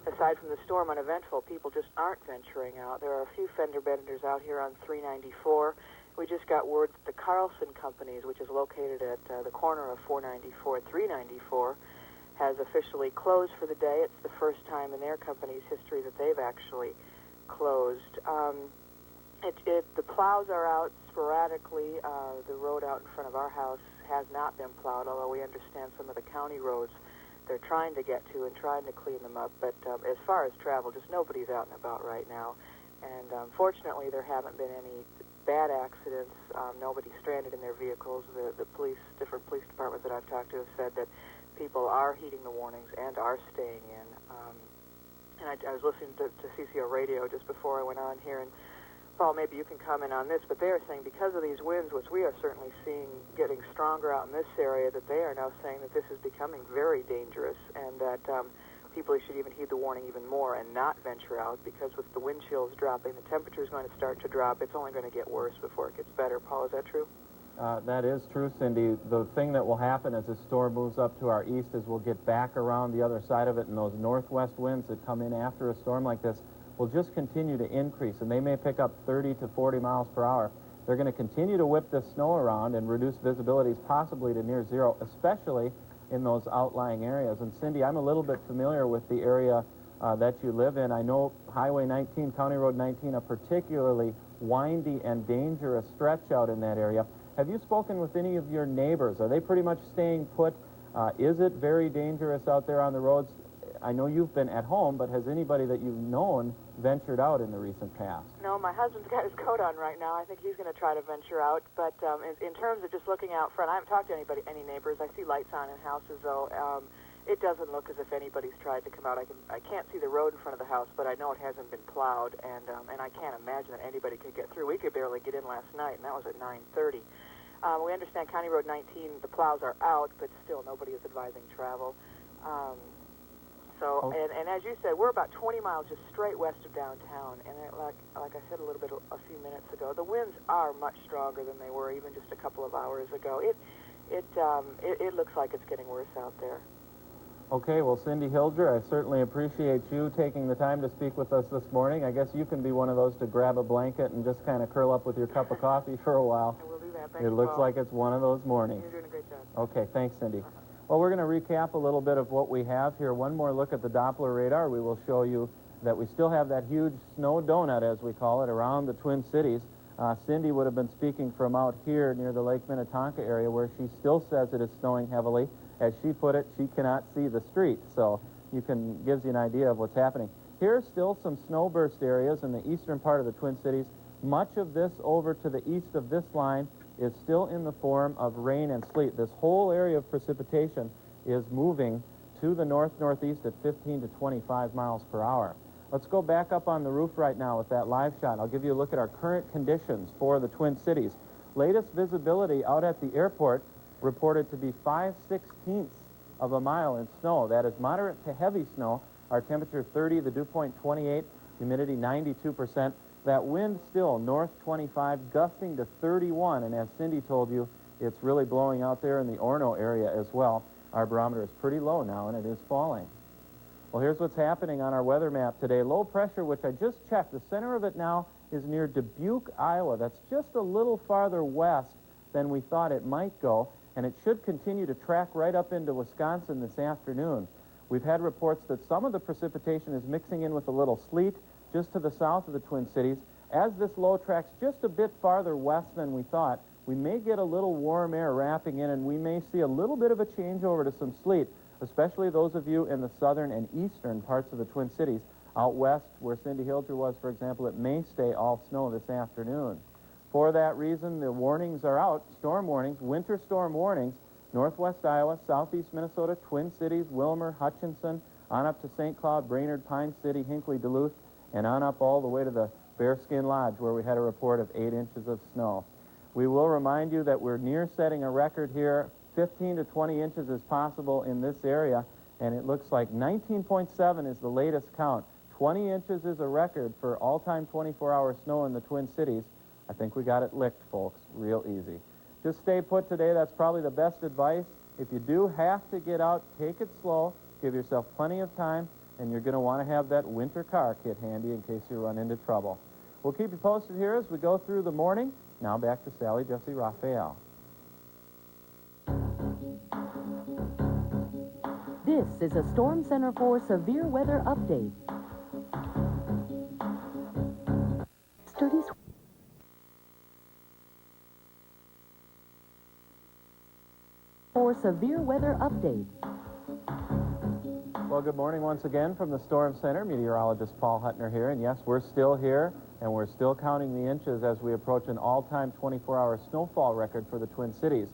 aside from the storm, uneventful. People just aren't venturing out. There are a few fender benders out here on 394. We just got word that the Carlson Companies, which is located at the corner of 494 and 394, has officially closed for the day. It's the first time in their company's history that they've actually closed. The plows are out sporadically. The road out in front of our house has not been plowed, although we understand some of the county roads they're trying to get to and trying to clean them up. But as far as travel, just nobody's out and about right now. And fortunately, there haven't been any bad accidents. Nobody's stranded in their vehicles. The different police departments that I've talked to have said that people are heeding the warnings and are staying in. And I was listening to CCO radio just before I went on here, and Paul, maybe you can comment on this, but they are saying because of these winds, which we are certainly seeing getting stronger out in this area, that they are now saying that this is becoming very dangerous, and that people should even heed the warning even more and not venture out, because with the wind chills dropping, the temperature is going to start to drop. It's only going to get worse before it gets better. Paul, is that true? That is true, Cindy. The thing that will happen as the storm moves up to our east is we'll get back around the other side of it, and those northwest winds that come in after a storm like this will just continue to increase, and they may pick up 30 to 40 miles per hour. They're going to continue to whip this snow around and reduce visibilities possibly to near zero, especially in those outlying areas. And Cindy, I'm a little bit familiar with the area that you live in. I know Highway 19, County Road 19, a particularly windy and dangerous stretch out in that area. Have you spoken with any of your neighbors? Are they pretty much staying put? Is it very dangerous out there on the roads? I know you've been at home, but has anybody that you've known ventured out in the recent past? No, my husband's got his coat on right now. I think he's going to try to venture out. But in terms of just looking out front, I haven't talked to any neighbors. I see lights on in houses, though. It doesn't look as if anybody's tried to come out. I can't see the road in front of the house, but I know it hasn't been plowed, and I can't imagine that anybody could get through. We could barely get in last night, and that was at 9:30. We understand County Road 19, the plows are out, but still nobody is advising travel. And as you said, we're about 20 miles just straight west of downtown, and like I said a few minutes ago, the winds are much stronger than they were even just a couple of hours ago. It looks like it's getting worse out there. Okay, well, Cindy Hilger, I certainly appreciate you taking the time to speak with us this morning. I guess you can be one of those to grab a blanket and just kind of curl up with your cup of coffee for a while. I will do that. Thank you. It looks Paul. like it's one of those mornings. You're doing a great job. Okay, thanks, Cindy. Well, we're going to recap a little bit of what we have here. One more look at the Doppler radar. We will show you that we still have that huge snow donut, as we call it, around the Twin Cities. Cindy would have been speaking from out here near the Lake Minnetonka area, where she still says it is snowing heavily. As she put it, she cannot see the street, so gives you an idea of what's happening. Here's still some snowburst areas in the eastern part of the Twin Cities. Much of this over to the east of this line is still in the form of rain and sleet. This whole area of precipitation is moving to the north-northeast at 15 to 25 miles per hour. Let's go back up on the roof right now with that live shot. I'll give you a look at our current conditions for the Twin Cities. Latest visibility out at the airport reported to be 5/16 of a mile in snow. That is moderate to heavy snow. Our temperature 30, the dew point 28, humidity 92%. That wind still north 25, gusting to 31, and as Cindy told you, it's really blowing out there in the Orono area as well. Our barometer is pretty low now, and it is falling. Well, here's what's happening on our weather map today. Low pressure, which I just checked, the center of it now is near Dubuque, Iowa. That's just a little farther west than we thought it might go, and it should continue to track right up into Wisconsin this afternoon. We've had reports that some of the precipitation is mixing in with a little sleet just to the south of the Twin Cities. As this low tracks just a bit farther west than we thought, we may get a little warm air wrapping in, and we may see a little bit of a changeover to some sleet, especially those of you in the southern and eastern parts of the Twin Cities. Out west, where Cindy Hilger was, for example, it may stay all snow this afternoon. For that reason, the warnings are out, storm warnings, winter storm warnings, northwest Iowa, southeast Minnesota, Twin Cities, Wilmer, Hutchinson, on up to St. Cloud, Brainerd, Pine City, Hinckley, Duluth, and on up all the way to the Bearskin Lodge, where we had a report of 8 inches of snow. We will remind you that we're near setting a record here. 15 to 20 inches is possible in this area, and it looks like 19.7 is the latest count. 20 inches is a record for all-time 24-hour snow in the Twin Cities. I think we got it licked, folks, real easy. Just stay put today. That's probably the best advice. If you do have to get out, take it slow. Give yourself plenty of time, and you're going to want to have that winter car kit handy in case you run into trouble. We'll keep you posted here as we go through the morning. Now back to Sally Jesse Raphael. This is a Storm Center for Severe Weather Update. Sturdy for Severe Weather Update. Well, good morning once again from the Storm Center. Meteorologist Paul Huttner here, and yes, we're still here, and we're still counting the inches as we approach an all-time 24-hour snowfall record for the Twin Cities.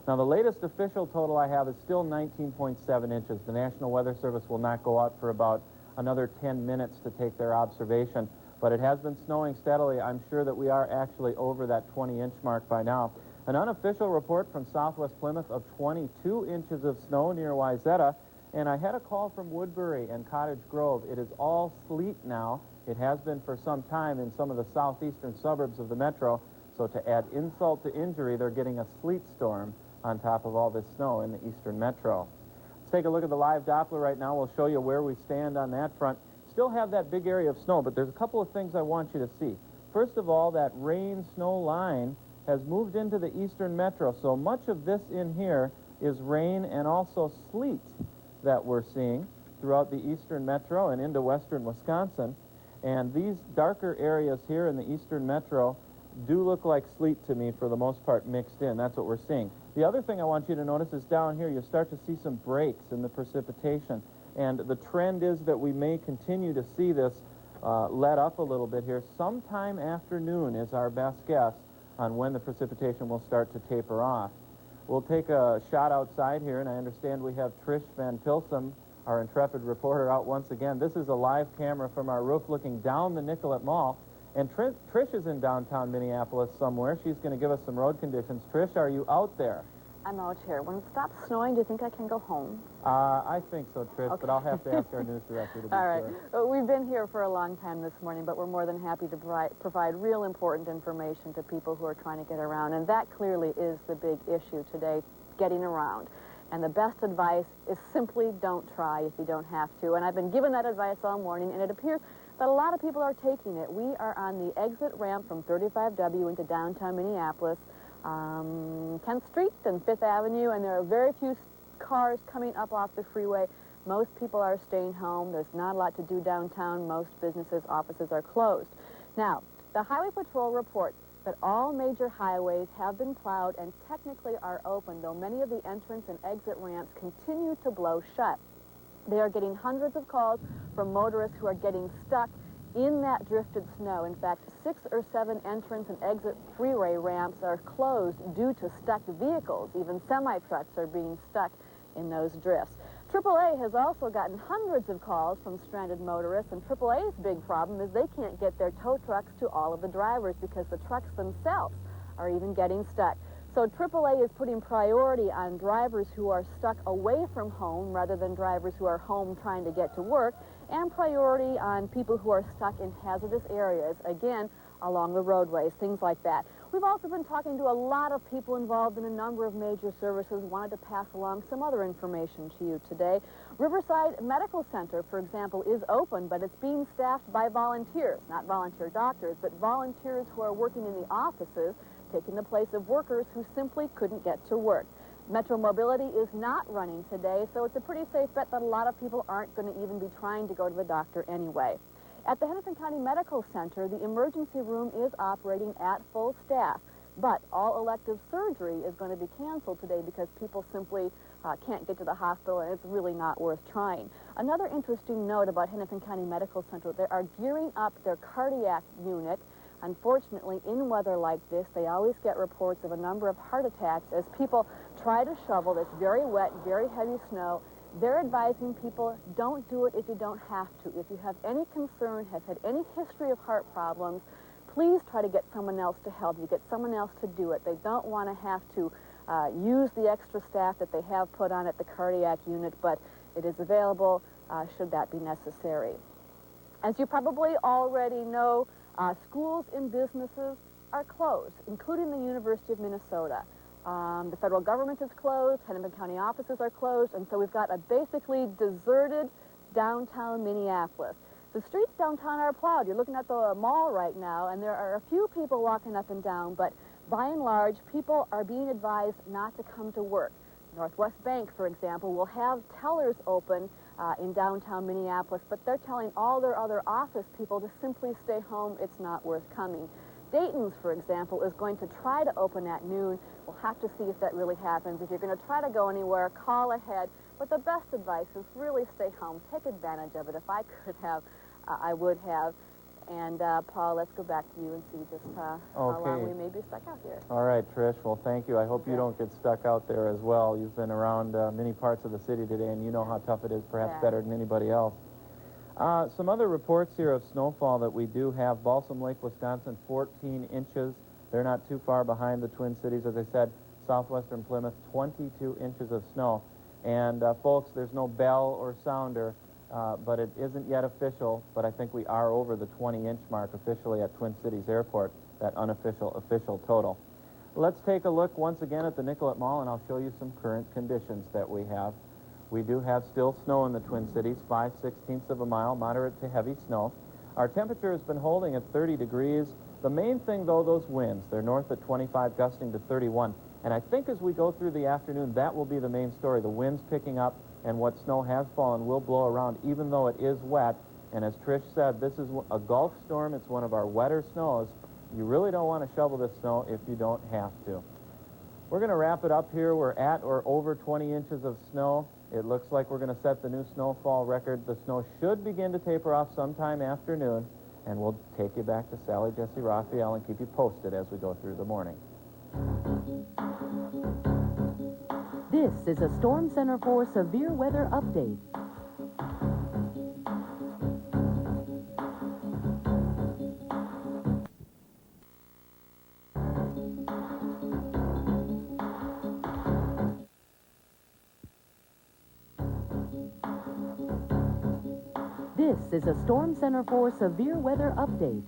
Now, the latest official total I have is still 19.7 inches. The National Weather Service will not go out for about another 10 minutes to take their observation, but it has been snowing steadily. I'm sure that we are actually over that 20-inch mark by now. An unofficial report from southwest Plymouth of 22 inches of snow near Wayzata, and I had a call from Woodbury and Cottage Grove. It is all sleet now. It has been for some time in some of the southeastern suburbs of the metro, so to add insult to injury, they're getting a sleet storm on top of all this snow in the eastern metro. Let's take a look at the live Doppler right now. We'll show you where we stand on that front. Still have that big area of snow, but there's a couple of things I want you to see. First of all, that rain-snow line has moved into the eastern metro, so much of this in here is rain and also sleet that we're seeing throughout the eastern metro and into western Wisconsin. And these darker areas here in the eastern metro do look like sleet to me for the most part mixed in. That's what we're seeing. The other thing I want you to notice is down here you start to see some breaks in the precipitation. And the trend is that we may continue to see this let up a little bit here. Sometime afternoon is our best guess on when the precipitation will start to taper off. We'll take a shot outside here, and I understand we have Trish Van Pilsum, our intrepid reporter, out once again. This is a live camera from our roof looking down the Nicollet Mall. And Trish is in downtown Minneapolis somewhere. She's going to give us some road conditions. Trish, are you out there? I'm out here. When it stops snowing, do you think I can go home? I think so, Trish, okay. But I'll have to ask our news director to be All right. sure. We've been here for a long time this morning, but we're more than happy to provide real important information to people who are trying to get around. And that clearly is the big issue today, getting around. And the best advice is simply don't try if you don't have to. And I've been given that advice all morning, and it appears that a lot of people are taking it. We are on the exit ramp from 35W into downtown Minneapolis, 10th Street and 5th Avenue, and there are very few cars coming up off the freeway. Most people are staying home. There's not a lot to do downtown. Most businesses, offices are closed. Now, the Highway Patrol reports that all major highways have been plowed and technically are open, though many of the entrance and exit ramps continue to blow shut. They are getting hundreds of calls from motorists who are getting stuck in that drifted snow. In fact, 6 or 7 entrance and exit freeway ramps are closed due to stuck vehicles. Even semi-trucks are being stuck in those drifts. AAA has also gotten hundreds of calls from stranded motorists, and AAA's big problem is they can't get their tow trucks to all of the drivers because the trucks themselves are even getting stuck. So AAA is putting priority on drivers who are stuck away from home rather than drivers who are home trying to get to work, and priority on people who are stuck in hazardous areas, again, along the roadways, things like that. We've also been talking to a lot of people involved in a number of major services, wanted to pass along some other information to you today. Riverside Medical Center, for example, is open, but it's being staffed by volunteers, not volunteer doctors, but volunteers who are working in the offices, taking the place of workers who simply couldn't get to work. Metro Mobility is not running today, so it's a pretty safe bet that a lot of people aren't going to even be trying to go to the doctor anyway. At the Hennepin County Medical Center, the emergency room is operating at full staff, but all elective surgery is going to be canceled today because people simply can't get to the hospital, and it's really not worth trying. Another interesting note about Hennepin County Medical Center, they are gearing up their cardiac unit. Unfortunately, in weather like this, they always get reports of a number of heart attacks as people try to shovel this very wet, very heavy snow. They're advising people, don't do it if you don't have to. If you have any concern, have had any history of heart problems, please try to get someone else to help you, get someone else to do it. They don't want to have to use the extra staff that they have put on at the cardiac unit, but it is available should that be necessary. As you probably already know, schools and businesses are closed, including the University of Minnesota. The federal government is closed, Hennepin County offices are closed, and so we've got a basically deserted downtown Minneapolis. The streets downtown are plowed. You're looking at the mall right now, and there are a few people walking up and down, but by and large, people are being advised not to come to work. Northwest Bank, for example, will have tellers open in downtown Minneapolis, but they're telling all their other office people to simply stay home. It's not worth coming. Dayton's, for example, is going to try to open at noon. We'll have to see if that really happens. If you're going to try to go anywhere, call ahead. But the best advice is really stay home. Take advantage of it. If I could have, I would have. And, Paul, let's go back to you and see just how long we may be stuck out here. All right, Trish. Well, thank you. I hope you don't get stuck out there as well. You've been around many parts of the city today, and you know how tough it is, perhaps better than anybody else. Some other reports here of snowfall that we do have. Balsam Lake, Wisconsin, 14 inches. They're not too far behind the Twin Cities. As I said, southwestern Plymouth, 22 inches of snow. And, folks, there's no bell or sounder, but it isn't yet official, but I think we are over the 20-inch mark officially at Twin Cities Airport, that official total. Let's take a look once again at the Nicollet Mall, and I'll show you some current conditions that we have. We do have still snow in the Twin Cities, 5/16 of a mile, moderate to heavy snow. Our temperature has been holding at 30 degrees. The main thing, though, those winds. They're north at 25, gusting to 31. And I think as we go through the afternoon, that will be the main story. The winds picking up, and what snow has fallen will blow around, even though it is wet. And as Trish said, this is a Gulf storm. It's one of our wetter snows. You really don't want to shovel this snow if you don't have to. We're going to wrap it up here. We're at or over 20 inches of snow. It looks like we're going to set the new snowfall record. The snow should begin to taper off sometime afternoon, and we'll take you back to Sally Jesse Raphael and keep you posted as we go through the morning. This is a Storm Center for Severe Weather Update. This is a Storm Center for Severe Weather Update.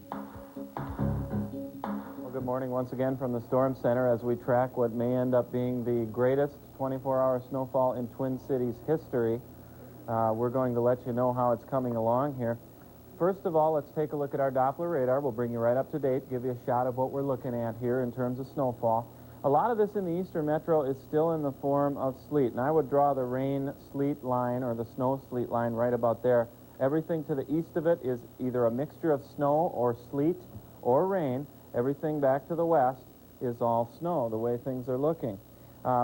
Well, good morning once again from the Storm Center as we track what may end up being the greatest 24-hour snowfall in Twin Cities history. We're going to let you know how it's coming along here. First of all, let's take a look at our Doppler radar. We'll bring you right up to date, give you a shot of what we're looking at here in terms of snowfall. A lot of this in the eastern metro is still in the form of sleet, and I would draw the rain-sleet line or the snow-sleet line right about there. Everything to the east of it is either a mixture of snow or sleet or rain. Everything back to the west is all snow, the way things are looking.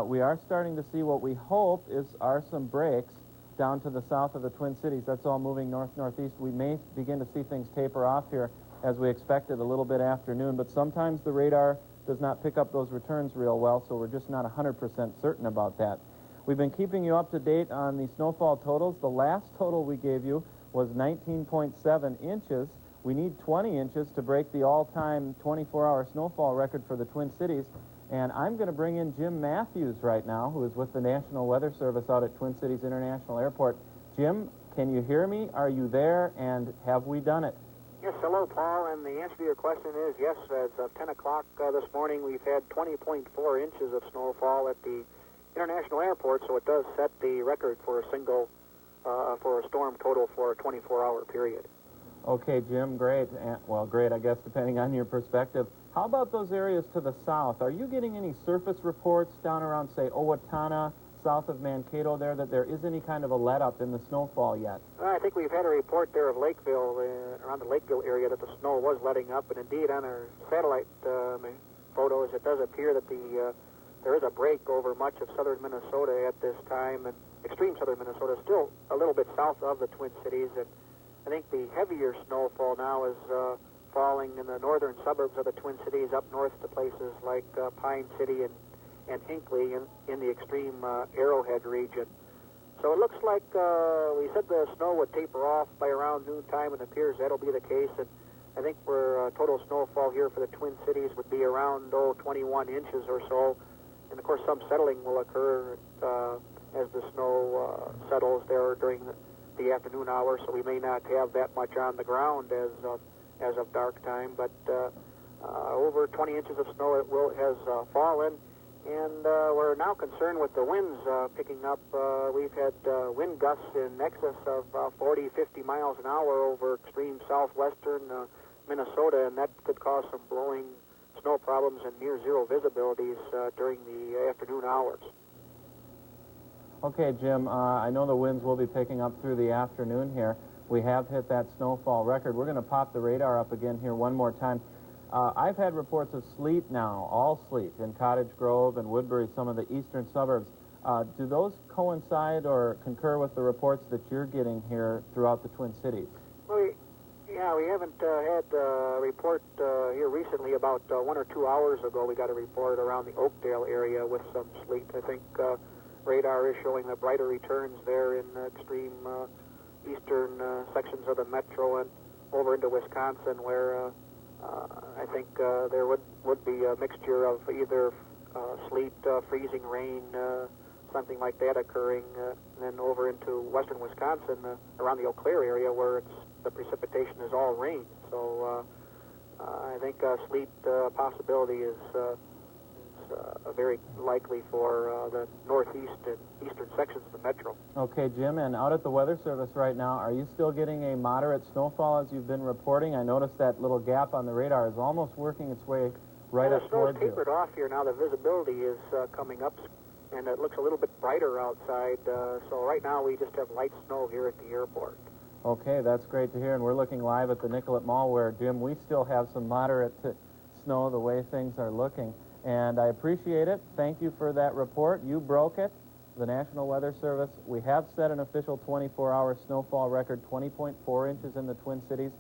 We are starting to see what we hope are some breaks down to the south of the Twin Cities. That's all moving north-northeast. We may begin to see things taper off here as we expected a little bit afternoon, but sometimes the radar does not pick up those returns real well, so we're just not 100% certain about that. We've been keeping you up to date on the snowfall totals. The last total we gave you was 19.7 inches. We need 20 inches to break the all-time 24-hour snowfall record for the Twin Cities. And I'm going to bring in Jim Matthews right now, who is with the National Weather Service out at Twin Cities International Airport. Jim, can you hear me? Are you there? And have we done it? Yes, hello, Paul. And the answer to your question is yes. As of 10 o'clock this morning, we've had 20.4 inches of snowfall at the International Airport, so it does set the record for a for a storm total for a 24-hour period. Okay, Jim, great. Well, great, I guess, depending on your perspective. How about those areas to the south? Are you getting any surface reports down around, say, Owatonna, south of Mankato there, that there is any kind of a let-up in the snowfall yet? I think we've had a report there of Lakeville, around the Lakeville area, that the snow was letting up, and indeed on our satellite photos, it does appear that there is a break over much of southern Minnesota at this time, and extreme southern Minnesota, still a little bit south of the Twin Cities, and I think the heavier snowfall now is falling in the northern suburbs of the Twin Cities, up north to places like Pine City and Hinckley in the extreme Arrowhead region. So it looks like we said the snow would taper off by around noontime, and it appears that'll be the case. And I think where total snowfall here for the Twin Cities would be around 21 inches or so. And of course, some settling will occur as the snow settles there during the afternoon hours. So we may not have that much on the ground as of dark time, but over 20 inches of snow has fallen. And we're now concerned with the winds picking up. We've had wind gusts in excess of 40, 50 miles an hour over extreme southwestern Minnesota, and that could cause some blowing snow problems and near-zero visibilities during the afternoon hours. Okay, Jim, I know the winds will be picking up through the afternoon here. We have hit that snowfall record. We're going to pop the radar up again here one more time. I've had reports of sleet now, all sleet, in Cottage Grove and Woodbury, some of the eastern suburbs. Do those coincide or concur with the reports that you're getting here throughout the Twin Cities? Well, we haven't had a report here recently. About 1 or 2 hours ago, we got a report around the Oakdale area with some sleet. I think radar is showing the brighter returns there in extreme eastern sections of the metro and over into Wisconsin, where I think there would be a mixture of either sleet, freezing rain, something like that occurring, and then over into western Wisconsin, around the Eau Claire area, where the precipitation is all rain. So I think sleet possibility is very likely for the northeast and eastern sections of the metro. Okay, Jim, and out at the Weather Service right now, are you still getting a moderate snowfall as you've been reporting? I noticed that little gap on the radar is almost working its way right up towards you. The snow's tapered off here now. The visibility is coming up, and it looks a little bit brighter outside. So right now we just have light snow here at the airport. Okay, that's great to hear, and we're looking live at the Nicollet Mall where, Jim, we still have some moderate snow the way things are looking. And I appreciate it. Thank you for that report. You broke it. The National Weather Service, we have set an official 24-hour snowfall record, 20.4 inches in the Twin Cities.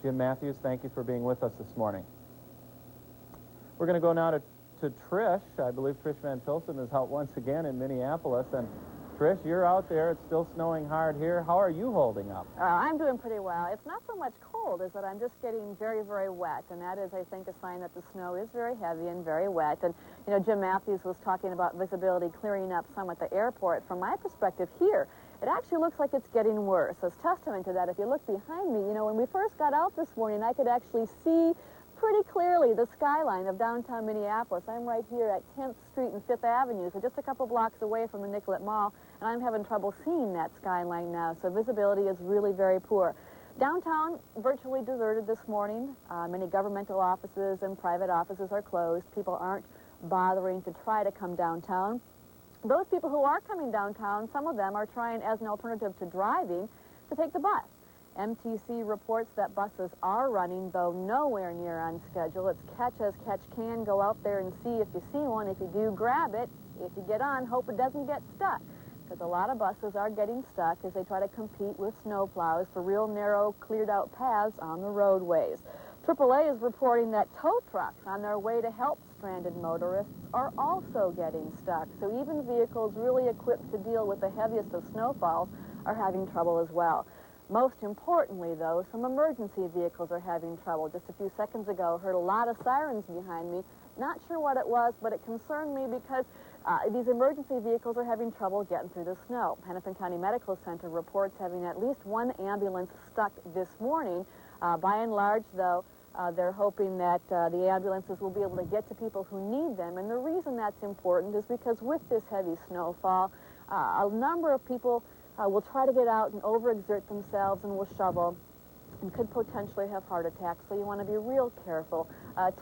Jim Matthews, thank you for being with us this morning. We're going to go now to Trish. I believe Trish Van Pilsum is out once again in Minneapolis. And Trish, you're out there. It's still snowing hard here. How are you holding up? I'm doing pretty well. It's not so much cold as that I'm just getting very, very wet. And that is, I think, a sign that the snow is very heavy and very wet. And, you know, Jim Matthews was talking about visibility clearing up some at the airport. From my perspective here, it actually looks like it's getting worse. As testament to that, if you look behind me, you know, when we first got out this morning, I could actually see pretty clearly the skyline of downtown Minneapolis. I'm right here at 10th Street and 5th Avenue, so just a couple blocks away from the Nicollet Mall, and I'm having trouble seeing that skyline now, so visibility is really very poor. Downtown, virtually deserted this morning. Many governmental offices and private offices are closed. People aren't bothering to try to come downtown. Those people who are coming downtown, some of them are trying, as an alternative to driving, to take the bus. MTC reports that buses are running, though nowhere near on schedule. It's catch as catch can. Go out there and see if you see one. If you do, grab it. If you get on, hope it doesn't get stuck, because a lot of buses are getting stuck as they try to compete with snowplows for real narrow, cleared-out paths on the roadways. AAA is reporting that tow trucks on their way to help stranded motorists are also getting stuck. So even vehicles really equipped to deal with the heaviest of snowfalls are having trouble as well. Most importantly, though, some emergency vehicles are having trouble. Just a few seconds ago, heard a lot of sirens behind me. Not sure what it was, but it concerned me because these emergency vehicles are having trouble getting through the snow. Hennepin County Medical Center reports having at least one ambulance stuck this morning. By and large, though, they're hoping that the ambulances will be able to get to people who need them. And the reason that's important is because with this heavy snowfall, a number of people will try to get out and overexert themselves and will shovel and could potentially have heart attacks. So you want to be real careful.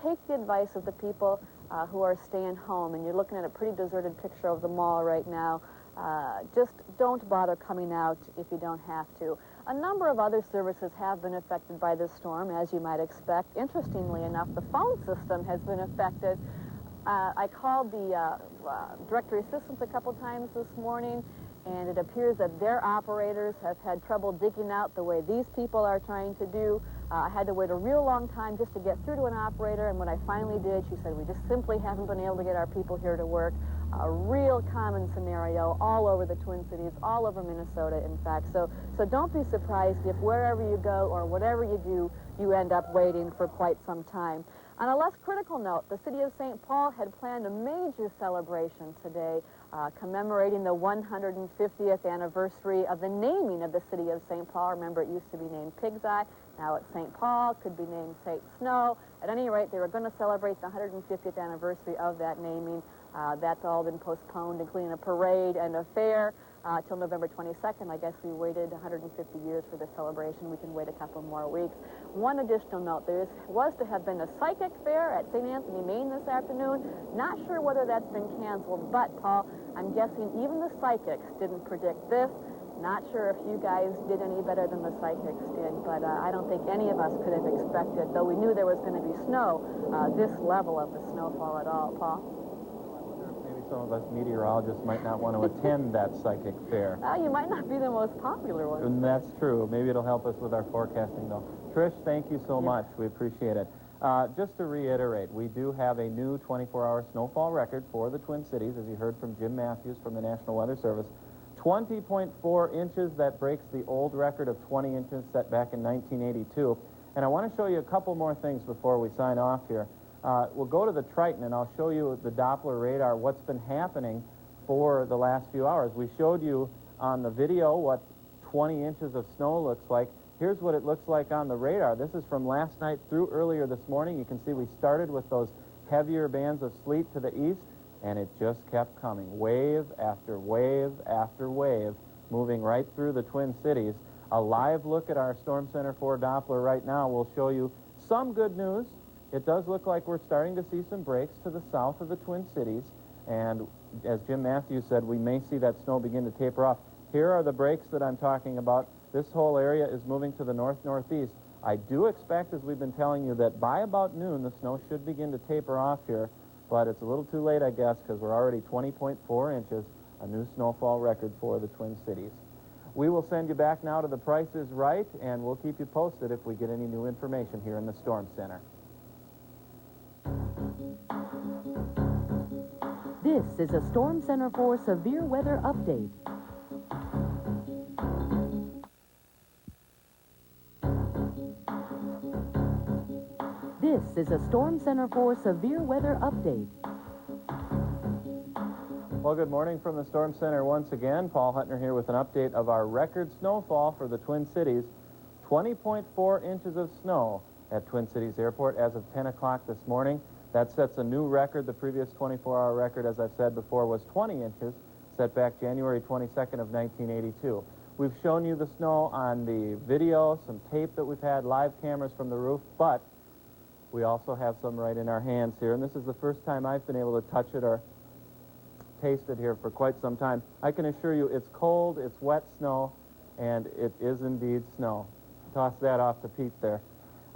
Take the advice of the people who are staying home. And you're looking at a pretty deserted picture of the mall right now. Just don't bother coming out if you don't have to. A number of other services have been affected by this storm, as you might expect. Interestingly enough, the phone system has been affected. I called the directory assistants a couple times this morning, and it appears that their operators have had trouble digging out the way these people are trying to do. I had to wait a real long time just to get through to an operator, and when I finally did, she said, we just simply haven't been able to get our people here to work. A real common scenario all over the Twin Cities, all over Minnesota, in fact. So don't be surprised if wherever you go or whatever you do, you end up waiting for quite some time. On a less critical note, the city of St. Paul had planned a major celebration today, commemorating the 150th anniversary of the naming of the city of St. Paul. Remember, it used to be named Pig's Eye. Now it's St. Paul, could be named St. Snow. At any rate, they were going to celebrate the 150th anniversary of that naming. That's all been postponed, including a parade and a fair, till November 22nd. I guess we waited 150 years for the celebration. We can wait a couple more weeks. One additional note, there was to have been a psychic fair at St. Anthony, Maine this afternoon. Not sure whether that's been canceled, but, Paul, I'm guessing even the psychics didn't predict this. Not sure if you guys did any better than the psychics did, but I don't think any of us could have expected, though we knew there was going to be snow, this level of the snowfall at all. Paul? Maybe some of us meteorologists might not want to attend that psychic fair. You might not be the most popular one. And that's true. Maybe it'll help us with our forecasting, though. Trish, thank you so much. We appreciate it. Just to reiterate, we do have a new 24-hour snowfall record for the Twin Cities, as you heard from Jim Matthews from the National Weather Service. 20.4 inches, that breaks the old record of 20 inches set back in 1982. And I want to show you a couple more things before we sign off here. We'll go to the Triton, and I'll show you the Doppler radar, what's been happening for the last few hours. We showed you on the video what 20 inches of snow looks like. Here's what it looks like on the radar. This is from last night through earlier this morning. You can see we started with those heavier bands of sleet to the east, and it just kept coming. Wave after wave after wave, moving right through the Twin Cities. A live look at our Storm Center 4 Doppler right now will show you some good news. It does look like we're starting to see some breaks to the south of the Twin Cities, and as Jim Matthews said, we may see that snow begin to taper off. Here are the breaks that I'm talking about. This whole area is moving to the north-northeast. I do expect, as we've been telling you, that by about noon the snow should begin to taper off here, but it's a little too late, I guess, because we're already 20.4 inches, a new snowfall record for the Twin Cities. We will send you back now to The Price is Right, and we'll keep you posted if we get any new information here in the Storm Center. This is a Storm Center 4 severe weather update. This is a Storm Center 4 severe weather update. Well, good morning from the Storm Center once again. Paul Huttner here with an update of our record snowfall for the Twin Cities. 20.4 inches of snow at Twin Cities Airport as of 10 o'clock this morning. That sets a new record. The previous 24-hour record, as I've said before, was 20 inches, set back January 22nd of 1982. We've shown you the snow on the video, some tape that we've had, live cameras from the roof, but we also have some right in our hands here, and this is the first time I've been able to touch it or taste it here for quite some time. I can assure you it's cold, it's wet snow, and it is indeed snow. Toss that off to Pete there.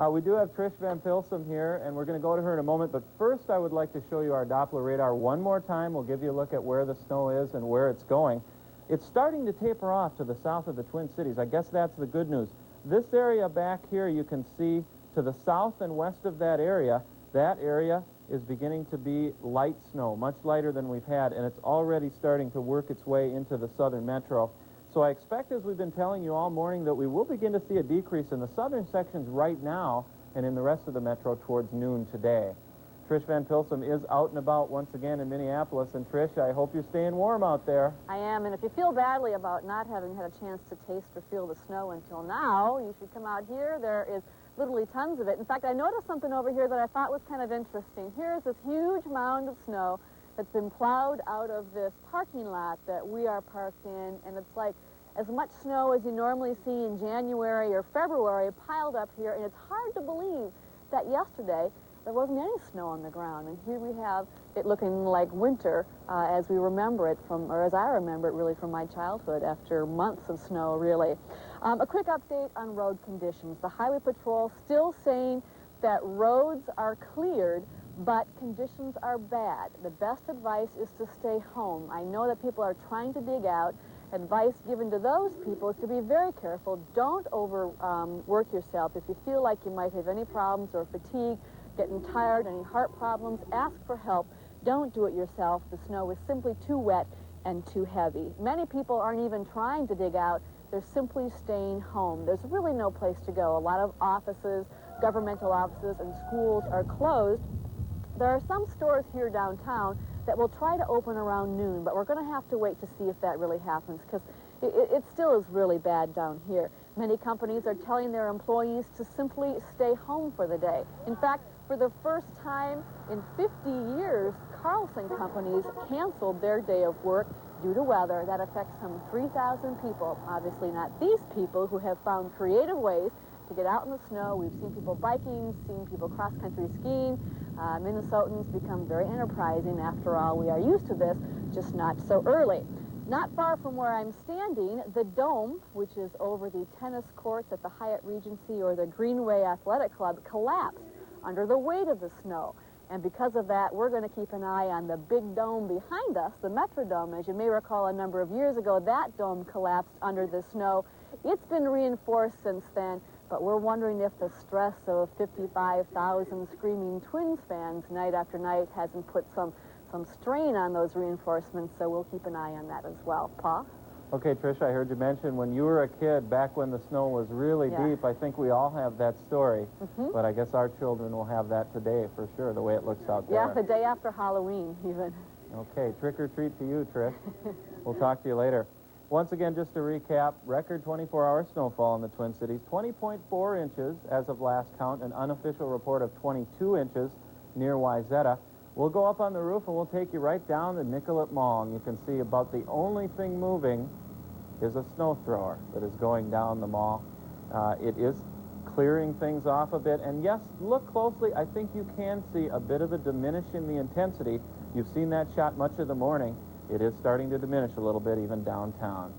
We do have Trish Van Pilsum here, and we're going to go to her in a moment, but first I would like to show you our Doppler radar one more time. We'll give you a look at where the snow is and where it's going. It's starting to taper off to the south of the Twin Cities. I guess that's the good news. This area back here you can see to the south and west of that area is beginning to be light snow, much lighter than we've had, and it's already starting to work its way into the southern metro. So I expect, as we've been telling you all morning, that we will begin to see a decrease in the southern sections right now and in the rest of the metro towards noon today. Trish Van Pilsum is out and about once again in Minneapolis. And Trish, I hope you're staying warm out there. I am, and if you feel badly about not having had a chance to taste or feel the snow until now, you should come out here. There is literally tons of it. In fact, I noticed something over here that I thought was kind of interesting. Here's this huge mound of snow that's been plowed out of this parking lot that we are parked in, and it's like as much snow as you normally see in January or February piled up here, and it's hard to believe that yesterday there wasn't any snow on the ground, and here we have it looking like winter as we remember it from, or as I remember it really from my childhood after months of snow, really. A quick update on road conditions. The Highway Patrol still saying that roads are cleared, but conditions are bad. The best advice is to stay home. I know that people are trying to dig out. Advice given to those people is to be very careful. Don't overwork yourself. If you feel like you might have any problems or fatigue, getting tired, any heart problems, ask for help. Don't do it yourself. The snow is simply too wet and too heavy. Many people aren't even trying to dig out. They're simply staying home. There's really no place to go. A lot of offices, governmental offices, and schools are closed. There are some stores here downtown that will try to open around noon, but we're going to have to wait to see if that really happens, because it still is really bad down here. Many companies are telling their employees to simply stay home for the day. In fact, for the first time in 50 years, Carlson companies canceled their day of work due to weather. That affects some 3,000 people. Obviously not these people who have found creative ways to get out in the snow. We've seen people biking, seen people cross-country skiing. Minnesotans become very enterprising. After all, we are used to this, just not so early. Not far from where I'm standing, the Dome, which is over the tennis courts at the Hyatt Regency or the Greenway Athletic Club, collapsed under the weight of the snow. And because of that, we're going to keep an eye on the big dome behind us, the Metrodome. As you may recall, a number of years ago, that dome collapsed under the snow. It's been reinforced since then, but we're wondering if the stress of 55,000 screaming Twins fans night after night hasn't put some strain on those reinforcements, so we'll keep an eye on that as well. Paul? Okay, Trish, I heard you mention when you were a kid, back when the snow was really deep, I think we all have that story, but I guess our children will have that today for sure, the way it looks out there. Yeah, the day after Halloween, even. Okay, trick or treat to you, Trish. We'll talk to you later. Once again, just to recap, record 24-hour snowfall in the Twin Cities, 20.4 inches as of last count, an unofficial report of 22 inches near Wayzata. We'll go up on the roof and we'll take you right down to Nicollet Mall, and you can see about the only thing moving is a snow thrower that is going down the mall. It is clearing things off a bit, and yes, look closely. I think you can see a bit of a diminish in the intensity. You've seen that shot much of the morning. It is starting to diminish a little bit even downtown.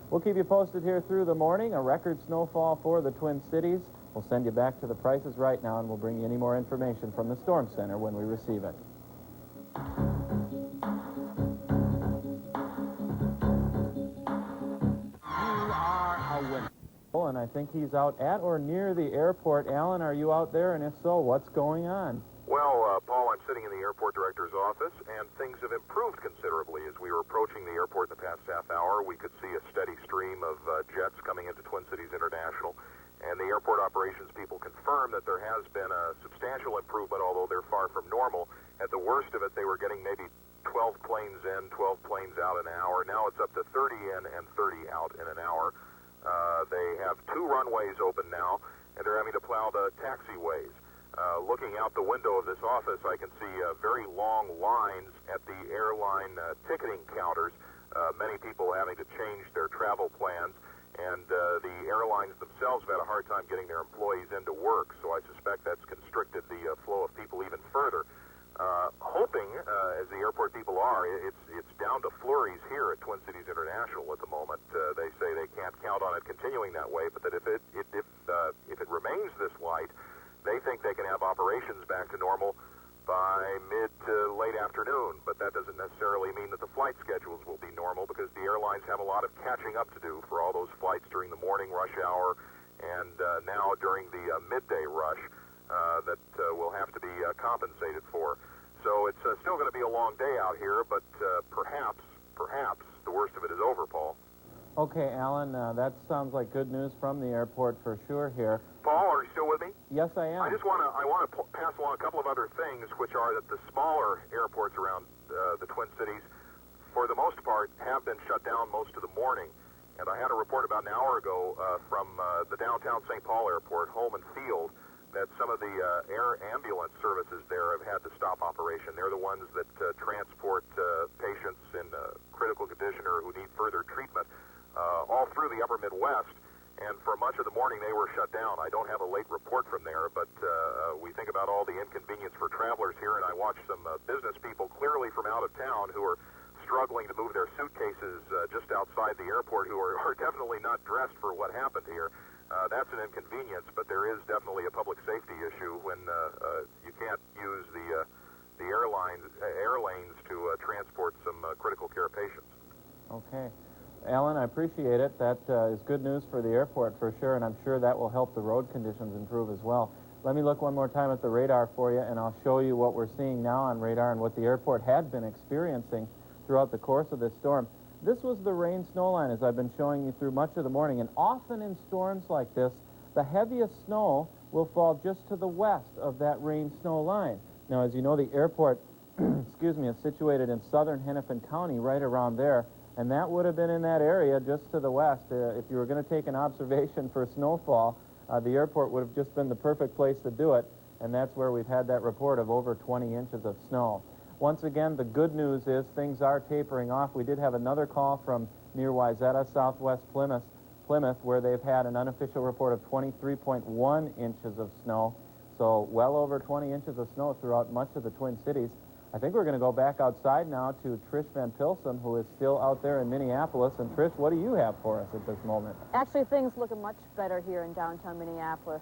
We'll keep you posted here through the morning. A record snowfall for the Twin Cities. We'll send you back to the prices right now, and we'll bring you any more information from the Storm Center when we receive it. And I think he's out at or near the airport. Alan, are you out there? And if so, what's going on? Well, Paul, I'm sitting in the airport director's office, and things have improved considerably. As we were approaching the airport in the past half hour, we could see a steady stream of jets coming into Twin Cities International. And the airport operations people confirm that there has been a substantial improvement, although they're far from normal. At the worst of it, they were getting maybe 12 planes in, 12 planes out an hour. Now it's up to 30 in and 30 out in an hour. They have 2 runways open now, and they're having to plow the taxiways. Looking out the window of this office, I can see very long lines at the airline ticketing counters, many people having to change their travel plans, and the airlines themselves have had a hard time getting their employees into work, so I suspect that's constricted the flow of people even further. Hoping, as the airport people are, it's down to flurries here at Twin Cities International at the moment. They say they can't count on it continuing that way, but that if it remains this light, they think they can have operations back to normal by mid to late afternoon. But that doesn't necessarily mean that the flight schedules will be normal, because the airlines have a lot of catching up to do for all those flights during the morning rush hour and now during the midday rush that will have to be compensated for. So it's still going to be a long day out here, but perhaps the worst of it is over, Paul. Okay, Alan, that sounds like good news from the airport for sure here. Paul, are you still with me? Yes, I am. I want to pass along a couple of other things, which are that the smaller airports around the Twin Cities, for the most part, have been shut down most of the morning. And I had a report about an hour ago from the downtown St. Paul airport, home and field, that some of the air ambulance services there have had to stop operation. They're the ones that transport patients in critical condition or who need further treatment all through the upper Midwest. And for much of the morning, they were shut down. I don't have a late report from there, but we think about all the inconvenience for travelers here, and I watched some business people clearly from out of town who are struggling to move their suitcases just outside the airport who are definitely not dressed for what happened here. That's an inconvenience, but there is definitely a public safety issue when you can't use the air lanes to transport some critical care patients. Okay. Alan, I appreciate it. That is good news for the airport for sure, and I'm sure that will help the road conditions improve as well. Let me look one more time at the radar for you, and I'll show you what we're seeing now on radar and what the airport had been experiencing throughout the course of this storm. This was the rain-snow line, as I've been showing you through much of the morning, and often in storms like this, the heaviest snow will fall just to the west of that rain-snow line. Now, as you know, the airport, excuse me, is situated in southern Hennepin County, right around there. And that would have been in that area just to the west. If you were going to take an observation for snowfall, the airport would have just been the perfect place to do it, and that's where we've had that report of over 20 inches of snow. Once again, the good news is things are tapering off. We did have another call from near Wayzata, southwest Plymouth, where they've had an unofficial report of 23.1 inches of snow, so well over 20 inches of snow throughout much of the Twin Cities. I think we're going to go back outside now to Trish Van Pilsum, who is still out there in Minneapolis. And Trish, what do you have for us at this moment? Actually, things look much better here in downtown Minneapolis.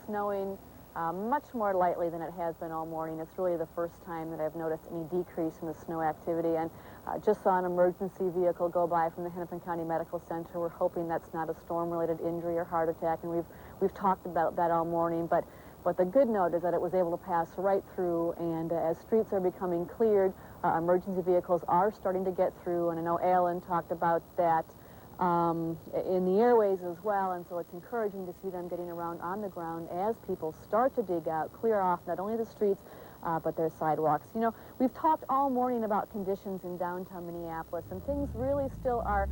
Snowing much more lightly than it has been all morning. It's really the first time that I've noticed any decrease in the snow activity. And just saw an emergency vehicle go by from the Hennepin County Medical Center. We're hoping that's not a storm-related injury or heart attack, and we've talked about that all morning. But the good note is that it was able to pass right through, and as streets are becoming cleared, emergency vehicles are starting to get through, and I know Alan talked about that in the airways as well, and so it's encouraging to see them getting around on the ground as people start to dig out, clear off not only the streets, but their sidewalks. You know, we've talked all morning about conditions in downtown Minneapolis, and things really still are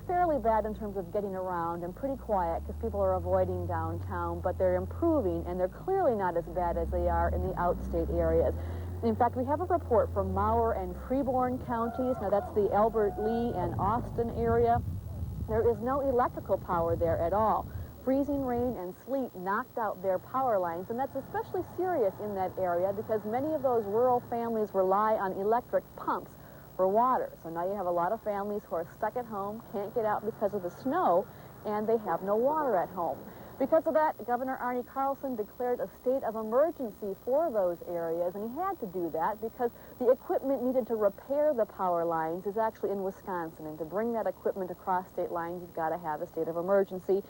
fairly bad in terms of getting around and pretty quiet because people are avoiding downtown, but they're improving, and they're clearly not as bad as they are in the outstate areas. In fact, we have a report from Mower and Freeborn counties. Now, that's the Albert Lee and Austin area. There is no electrical power there at all. Freezing rain and sleet knocked out their power lines, and that's especially serious in that area because many of those rural families rely on electric pumps for water. So now you have a lot of families who are stuck at home, can't get out because of the snow, and they have no water at home. Because of that, Governor Arne Carlson declared a state of emergency for those areas, and he had to do that because the equipment needed to repair the power lines is actually in Wisconsin, and to bring that equipment across state lines, you've got to have a state of emergency.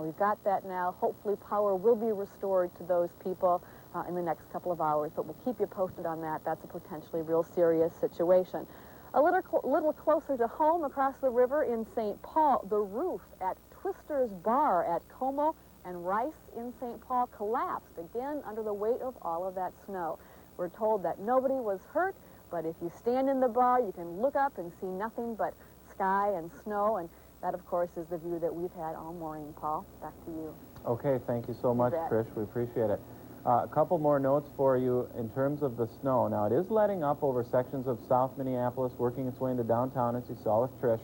We've got that now. Hopefully power will be restored to those people in the next couple of hours, but we'll keep you posted on that. That's a potentially real serious situation. A little closer to home, across the river in St. Paul, the roof at Twister's Bar at Como and Rice in St. Paul collapsed again under the weight of all of that snow. We're told that nobody was hurt, but if you stand in the bar, you can look up and see nothing but sky and snow, and that, of course, is the view that we've had all morning. Paul, back to you. Okay, thank you so much, Trish. We appreciate it. A couple more notes for you in terms of the snow. Now, it is letting up over sections of South Minneapolis, working its way into downtown, as you saw with Trish.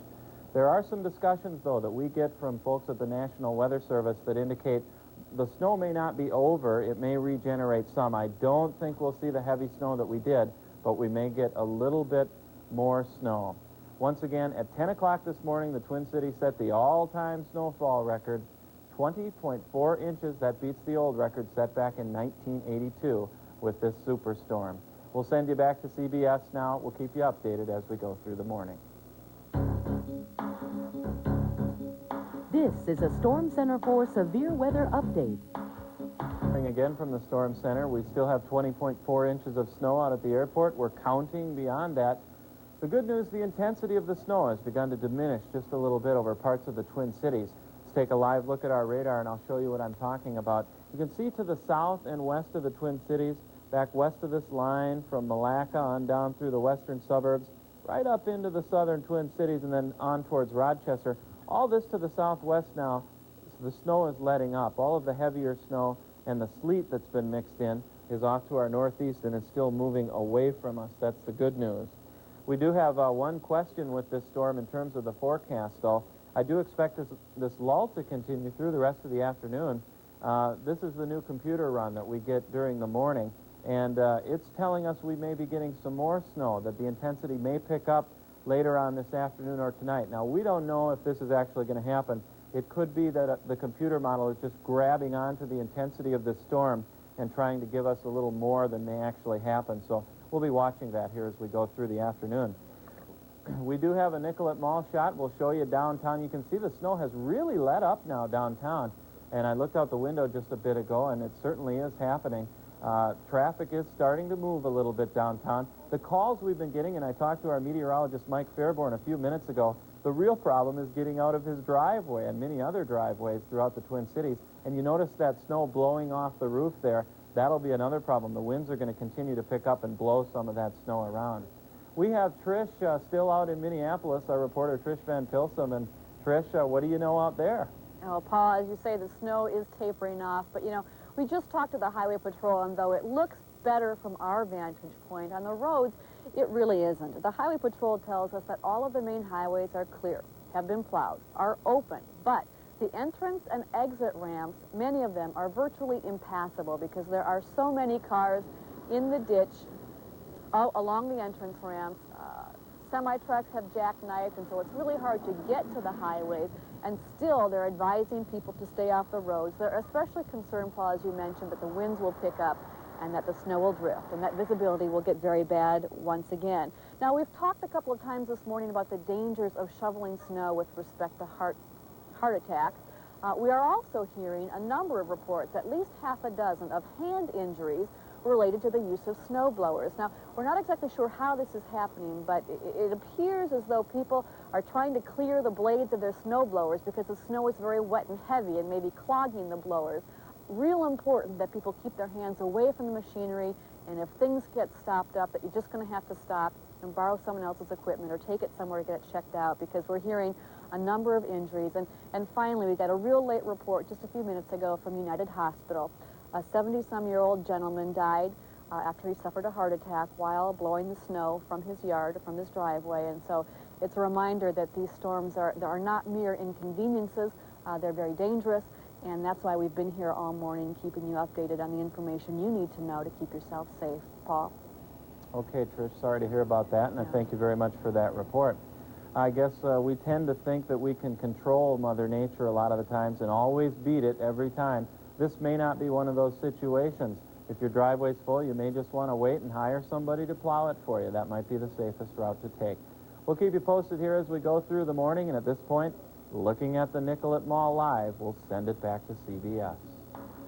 There are some discussions, though, that we get from folks at the National Weather Service that indicate the snow may not be over. It may regenerate some. I don't think we'll see the heavy snow that we did, but we may get a little bit more snow. Once again, at 10 o'clock this morning, the Twin Cities set the all-time snowfall record, 20.4 inches. That beats the old record set back in 1982 with this superstorm. We'll send you back to CBS now. We'll keep you updated as we go through the morning. This is a Storm Center for Severe Weather Update. Again from the Storm Center, we still have 20.4 inches of snow out at the airport. We're counting beyond that. The good news, the intensity of the snow has begun to diminish just a little bit over parts of the Twin Cities. Let's take a live look at our radar, and I'll show you what I'm talking about. You can see to the south and west of the Twin Cities, back west of this line, from Malacca on down through the western suburbs, right up into the southern Twin Cities, and then on towards Rochester. All this to the southwest now, the snow is letting up. All of the heavier snow and the sleet that's been mixed in is off to our northeast and is still moving away from us. That's the good news. We do have one question with this storm in terms of the forecast, though. I do expect this lull to continue through the rest of the afternoon. This is the new computer run that we get during the morning, and it's telling us we may be getting some more snow, that the intensity may pick up later on this afternoon or tonight. Now, we don't know if this is actually going to happen. It could be that the computer model is just grabbing onto the intensity of this storm and trying to give us a little more than may actually happen. So we'll be watching that here as we go through the afternoon. We do have a Nicollet Mall shot. We'll show you downtown. You can see the snow has really let up now downtown. And I looked out the window just a bit ago, and it certainly is happening. Traffic is starting to move a little bit downtown. The calls we've been getting, and I talked to our meteorologist Mike Fairborn a few minutes ago, the real problem is getting out of his driveway and many other driveways throughout the Twin Cities. And you notice that snow blowing off the roof there. That'll be another problem. The winds are going to continue to pick up and blow some of that snow around. We have Trish still out in Minneapolis, our reporter Trish Van Pilsum. And Trish, what do you know out there? Oh, Paul, as you say, the snow is tapering off. But, you know, we just talked to the Highway Patrol, and though it looks better from our vantage point on the roads, it really isn't. The Highway Patrol tells us that all of the main highways are clear, have been plowed, are open, but the entrance and exit ramps, many of them are virtually impassable because there are so many cars in the ditch along the entrance ramps. Semi-trucks have jackknifed, and so it's really hard to get to the highways, and still they're advising people to stay off the roads. They're especially concerned, Paul, as you mentioned, that the winds will pick up and that the snow will drift, and that visibility will get very bad once again. Now, we've talked a couple of times this morning about the dangers of shoveling snow with respect to heart attacks. We are also hearing a number of reports, at least half a dozen, of hand injuries related to the use of snow blowers. Now, we're not exactly sure how this is happening, but it appears as though people are trying to clear the blades of their snow blowers because the snow is very wet and heavy and maybe clogging the blowers. Real important that people keep their hands away from the machinery, and if things get stopped up, that you're just going to have to stop and borrow someone else's equipment or take it somewhere to get it checked out, because we're hearing a number of injuries. And finally, we got a real late report just a few minutes ago from United Hospital. A 70-some-year-old gentleman died after he suffered a heart attack while blowing the snow from his yard, from his driveway. And so it's a reminder that these storms are not mere inconveniences. They're very dangerous. And that's why we've been here all morning keeping you updated on the information you need to know to keep yourself safe. Paul? Okay, Trish, sorry to hear about that, and I thank you very much for that report. I guess we tend to think that we can control Mother Nature a lot of the times and always beat it every time. This may not be one of those situations. If your driveway's full, you may just want to wait and hire somebody to plow it for you. That might be the safest route to take. We'll keep you posted here as we go through the morning, and at this point, looking at the Nicollet Mall live, we'll send it back to CBS.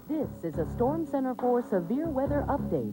This is a Storm Center for Severe Weather Update.